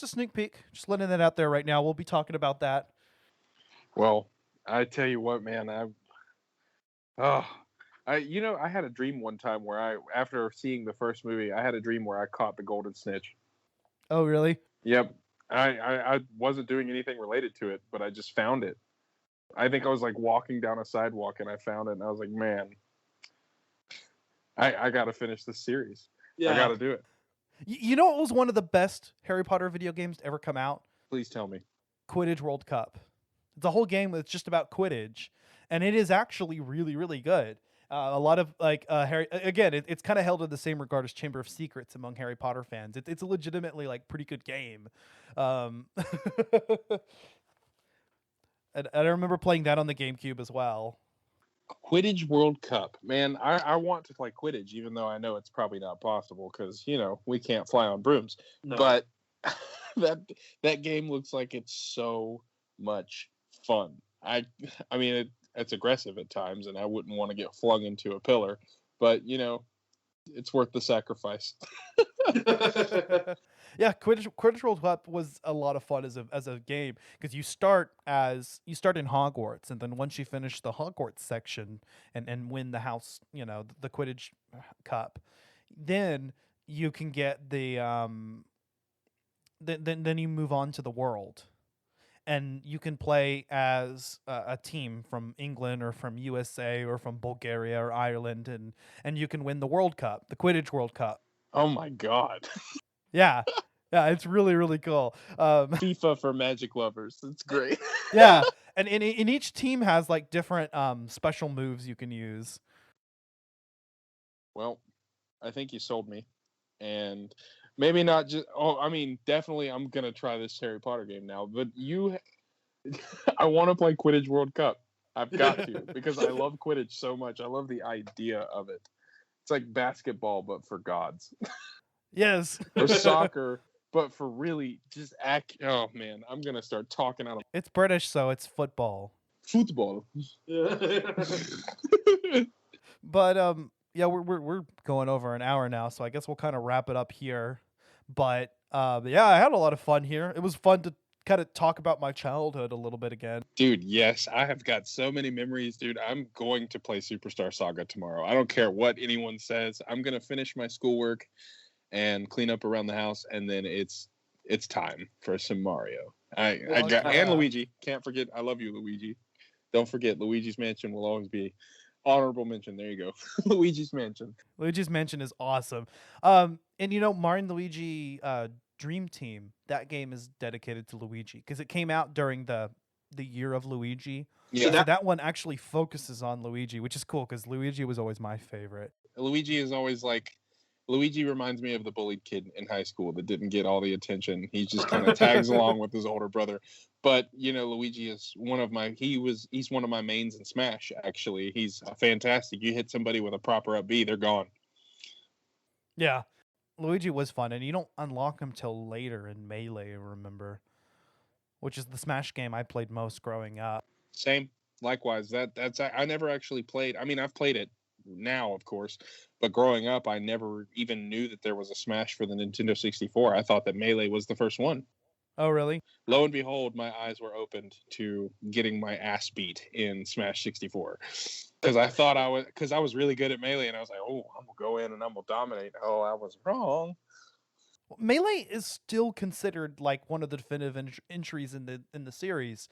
B: sneak peek, just letting that out there right now. We'll be talking about that.
D: Well, I tell you what, man, I had a dream one time where after seeing the first movie, I had a dream where I caught the golden snitch.
B: Oh, really?
D: Yep. I wasn't doing anything related to it, but I just found it. I think I was like walking down a sidewalk and I found it, and I was like, man, I got to finish this series. Yeah. I got to do it.
B: What was one of the best Harry Potter video games to ever come out?
D: Please tell me.
B: Quidditch World Cup. It's a whole game that's just about Quidditch, and it is actually really, really good. A lot of Harry. Again, it's kind of held in the same regard as Chamber of Secrets among Harry Potter fans. It's a legitimately pretty good game. And I remember playing that on the GameCube as well.
D: Quidditch World Cup, man. I want to play Quidditch, even though I know it's probably not possible because we can't fly on brooms. No. But that game looks like it's so much fun. I mean it's aggressive at times, and I wouldn't want to get flung into a pillar, but it's worth the sacrifice.
B: Yeah, Quidditch World Cup was a lot of fun as a game because you start in Hogwarts, and then once you finish the Hogwarts section and win the house, the Quidditch Cup, then you can get the then you move on to the world. And you can play as a team from England or from USA or from Bulgaria or Ireland, and you can win the World Cup, the Quidditch World Cup.
D: Oh my God!
B: Yeah, it's really, really cool.
D: FIFA for Magic lovers. It's great.
B: Yeah, and in each team has different special moves you can use.
D: Well, I think you sold me, and. Maybe not just. Oh, I mean, definitely, I'm gonna try this Harry Potter game now. But I want to play Quidditch World Cup. I've got to because I love Quidditch so much. I love the idea of it. It's like basketball, but for gods.
B: Yes.
D: Or soccer, but for really just act. Oh man, I'm gonna start talking out of.
B: It's British, so it's football.
D: Football.
B: But yeah, we're going over an hour now, so I guess we'll kind of wrap it up here. But yeah, I had a lot of fun here. It was fun to kind of talk about my childhood a little bit again.
D: Dude, yes, I have got so many memories, dude. I'm going to play Superstar Saga tomorrow. I don't care what anyone says. I'm going to finish my schoolwork and clean up around the house, and then it's time for some Mario. And Luigi. Can't forget, I love you, Luigi. Don't forget, Luigi's Mansion will always be honorable mention. There you go. Luigi's Mansion.
B: Luigi's Mansion is awesome. And Mario and Luigi Dream Team, that game is dedicated to Luigi because it came out during the year of Luigi. Yeah. So that one actually focuses on Luigi, which is cool because Luigi was always my favorite.
D: Luigi is always Luigi reminds me of the bullied kid in high school that didn't get all the attention. He just kind of tags along with his older brother. But, Luigi is he's one of my mains in Smash, actually. He's fantastic. You hit somebody with a proper up B, they're gone.
B: Yeah. Luigi was fun, and you don't unlock him till later in Melee, I remember, which is the Smash game I played most growing up.
D: Same. Likewise. I never actually played. I mean, I've played it now, of course, but growing up, I never even knew that there was a Smash for the Nintendo 64. I thought that Melee was the first one.
B: Oh, really?
D: Lo and behold, my eyes were opened to getting my ass beat in Smash 64. Because I was really good at Melee, and I was like, oh, I'm gonna go in and I'm gonna dominate. Oh, I was wrong.
B: Melee is still considered like one of the definitive entries in the series,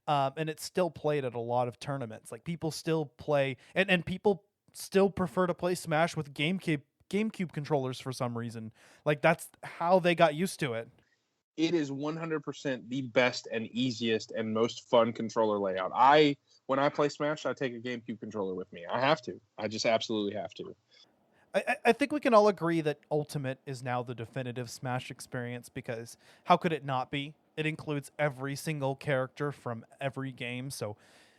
B: and it's still played at a lot of tournaments. Like people still play, and people still prefer to play Smash with GameCube controllers for some reason. Like that's how they got used to it.
D: It is 100% the best and easiest and most fun controller layout. When I play Smash, I take a GameCube controller with me. I have to. I just absolutely have to.
B: I think we can all agree that Ultimate is now the definitive Smash experience because how could it not be? It includes every single character from every game. So,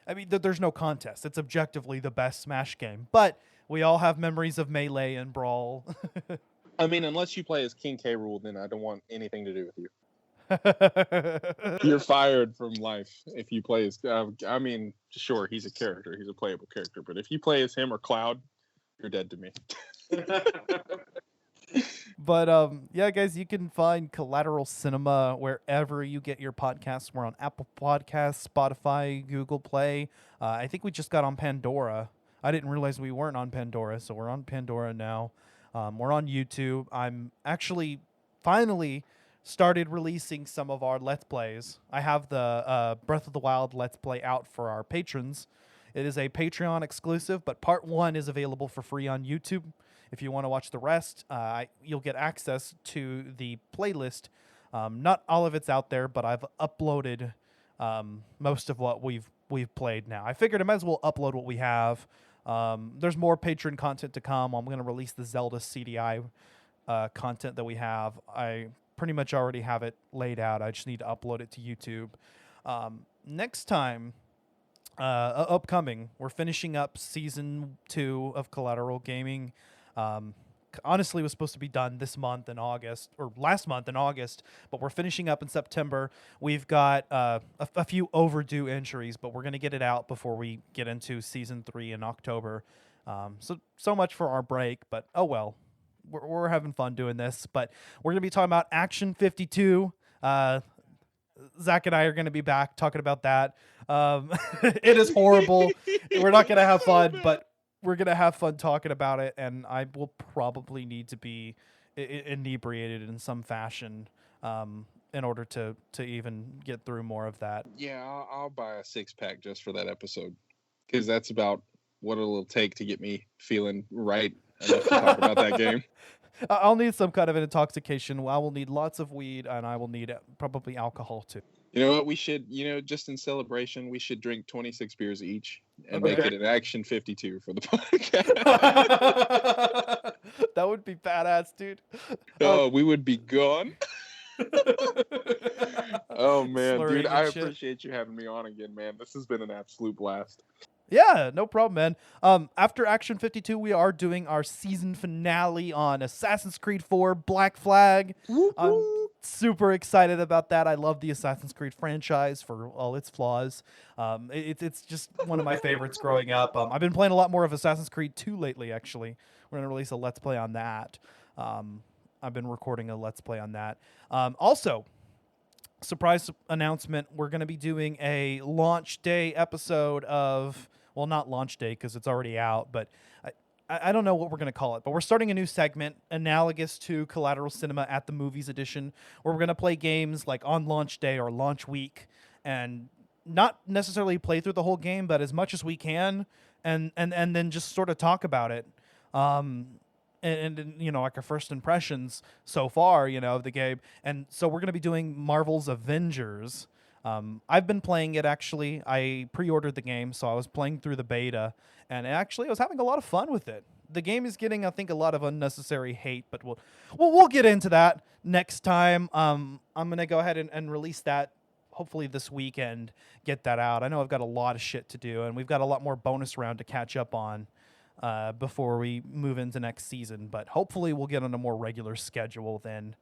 B: I mean, there's no contest. It's objectively the best Smash game. But we all have memories of Melee and Brawl.
D: I mean, unless you play as King K. Rool, then I don't want anything to do with you. You're fired from life if you play as. I mean, sure, he's a character. He's a playable character. But if you play as him or Cloud, you're dead to me.
B: But yeah, guys, you can find Collateral Cinema wherever you get your podcasts. We're on Apple Podcasts, Spotify, Google Play. I think we just got on Pandora. I didn't realize we weren't on Pandora, so we're on Pandora now. We're on YouTube. I'm actually finally started releasing some of our Let's Plays. I have the Breath of the Wild Let's Play out for our patrons. It is a Patreon exclusive, but part 1 is available for free on YouTube. If you want to watch the rest, you'll get access to the playlist. Not all of it's out there, but I've uploaded most of what we've played now. I figured I might as well upload what we have. There's more Patreon content to come. I'm going to release the Zelda CDI content that we have. I pretty much already have it laid out. I just need to upload it to YouTube. Next time, upcoming, we're finishing up season 2 of Collateral Gaming. Honestly, it was supposed to be done this month in August, or last month in August, but we're finishing up in September. We've got a few overdue entries, but we're going to get it out before we get into season 3 in October. So much for our break, but oh well. We're having fun doing this, but we're going to be talking about Action 52. Zach and I are going to be back talking about that. It is horrible. We're not going to have fun, but we're going to have fun talking about it, and I will probably need to be inebriated in some fashion in order to even get through more of that.
D: Yeah, I'll buy a 6-pack just for that episode, because that's about what it'll take to get me feeling right enough to talk about that game.
B: I'll need some kind of an intoxication. I will need lots of weed, and I will need probably alcohol too.
D: You know what? We should, just in celebration, we should drink 26 beers each and make it an Action 52 for the podcast.
B: That would be badass, dude.
D: Oh, we would be gone. Oh, man,
B: Slurring
D: dude,
B: and
D: I
B: shit.
D: appreciate you having me on again, man. This has been an absolute blast.
B: Yeah, no problem, man. After Action 52, we are doing our season finale on Assassin's Creed 4 Black Flag. I'm super excited about that. I love the Assassin's Creed franchise for all its flaws. It's just one of my favorites growing up. I've been playing a lot more of Assassin's Creed 2 lately, actually. We're going to release a Let's Play on that. I've been recording a Let's Play on that. Also, surprise announcement, we're going to be doing a launch day episode of... Well, not launch day because it's already out, but I don't know what we're going to call it. But we're starting a new segment analogous to Collateral Cinema at the Movies edition, where we're going to play games like on launch day or launch week and not necessarily play through the whole game, but as much as we can and then just sort of talk about it. And like our first impressions so far, of the game. And so we're going to be doing Marvel's Avengers. I've been playing it, actually. I pre-ordered the game, so I was playing through the beta, and actually I was having a lot of fun with it. The game is getting, I think, a lot of unnecessary hate, but we'll get into that next time. I'm going to go ahead and release that hopefully this weekend, get that out. I know I've got a lot of shit to do, and we've got a lot more bonus round to catch up on before we move into next season, but hopefully we'll get on a more regular schedule then.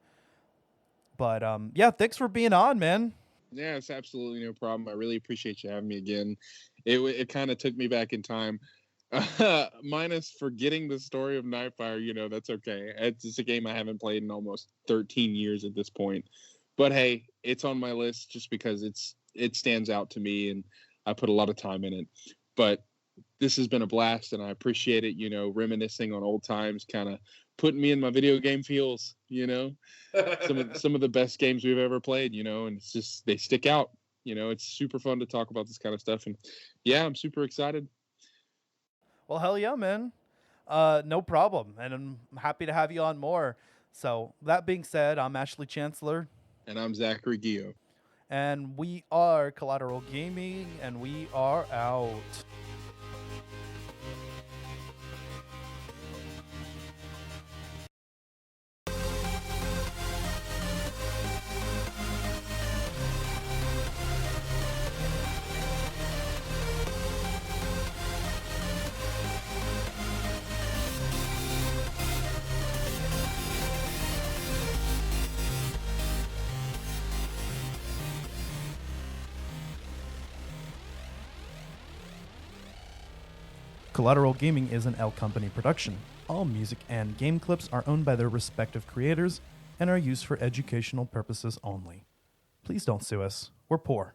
B: But yeah, thanks for being on, man.
D: Yeah, it's absolutely no problem. I really appreciate you having me again. It kind of took me back in time. Minus forgetting the story of Nightfire, that's okay. It's a game I haven't played in almost 13 years at this point.
C: But hey, it's on my list just because it stands out to me, and I put a lot of time in it. But this has been a blast, and I appreciate it. Reminiscing on old times, kind of putting me in my video game feels. Some of the best games we've ever played. And it's just they stick out. It's super fun to talk about this kind of stuff, and yeah, I'm super excited.
B: Well, hell yeah, man. No problem, and I'm happy to have you on more. So that being said, I'm Ashley Chancellor.
C: And I'm Zachary Guillot.
B: And we are Collateral Gaming, and we are out. Collateral Gaming is an L Company production. All music and game clips are owned by their respective creators and are used for educational purposes only. Please don't sue us. We're poor.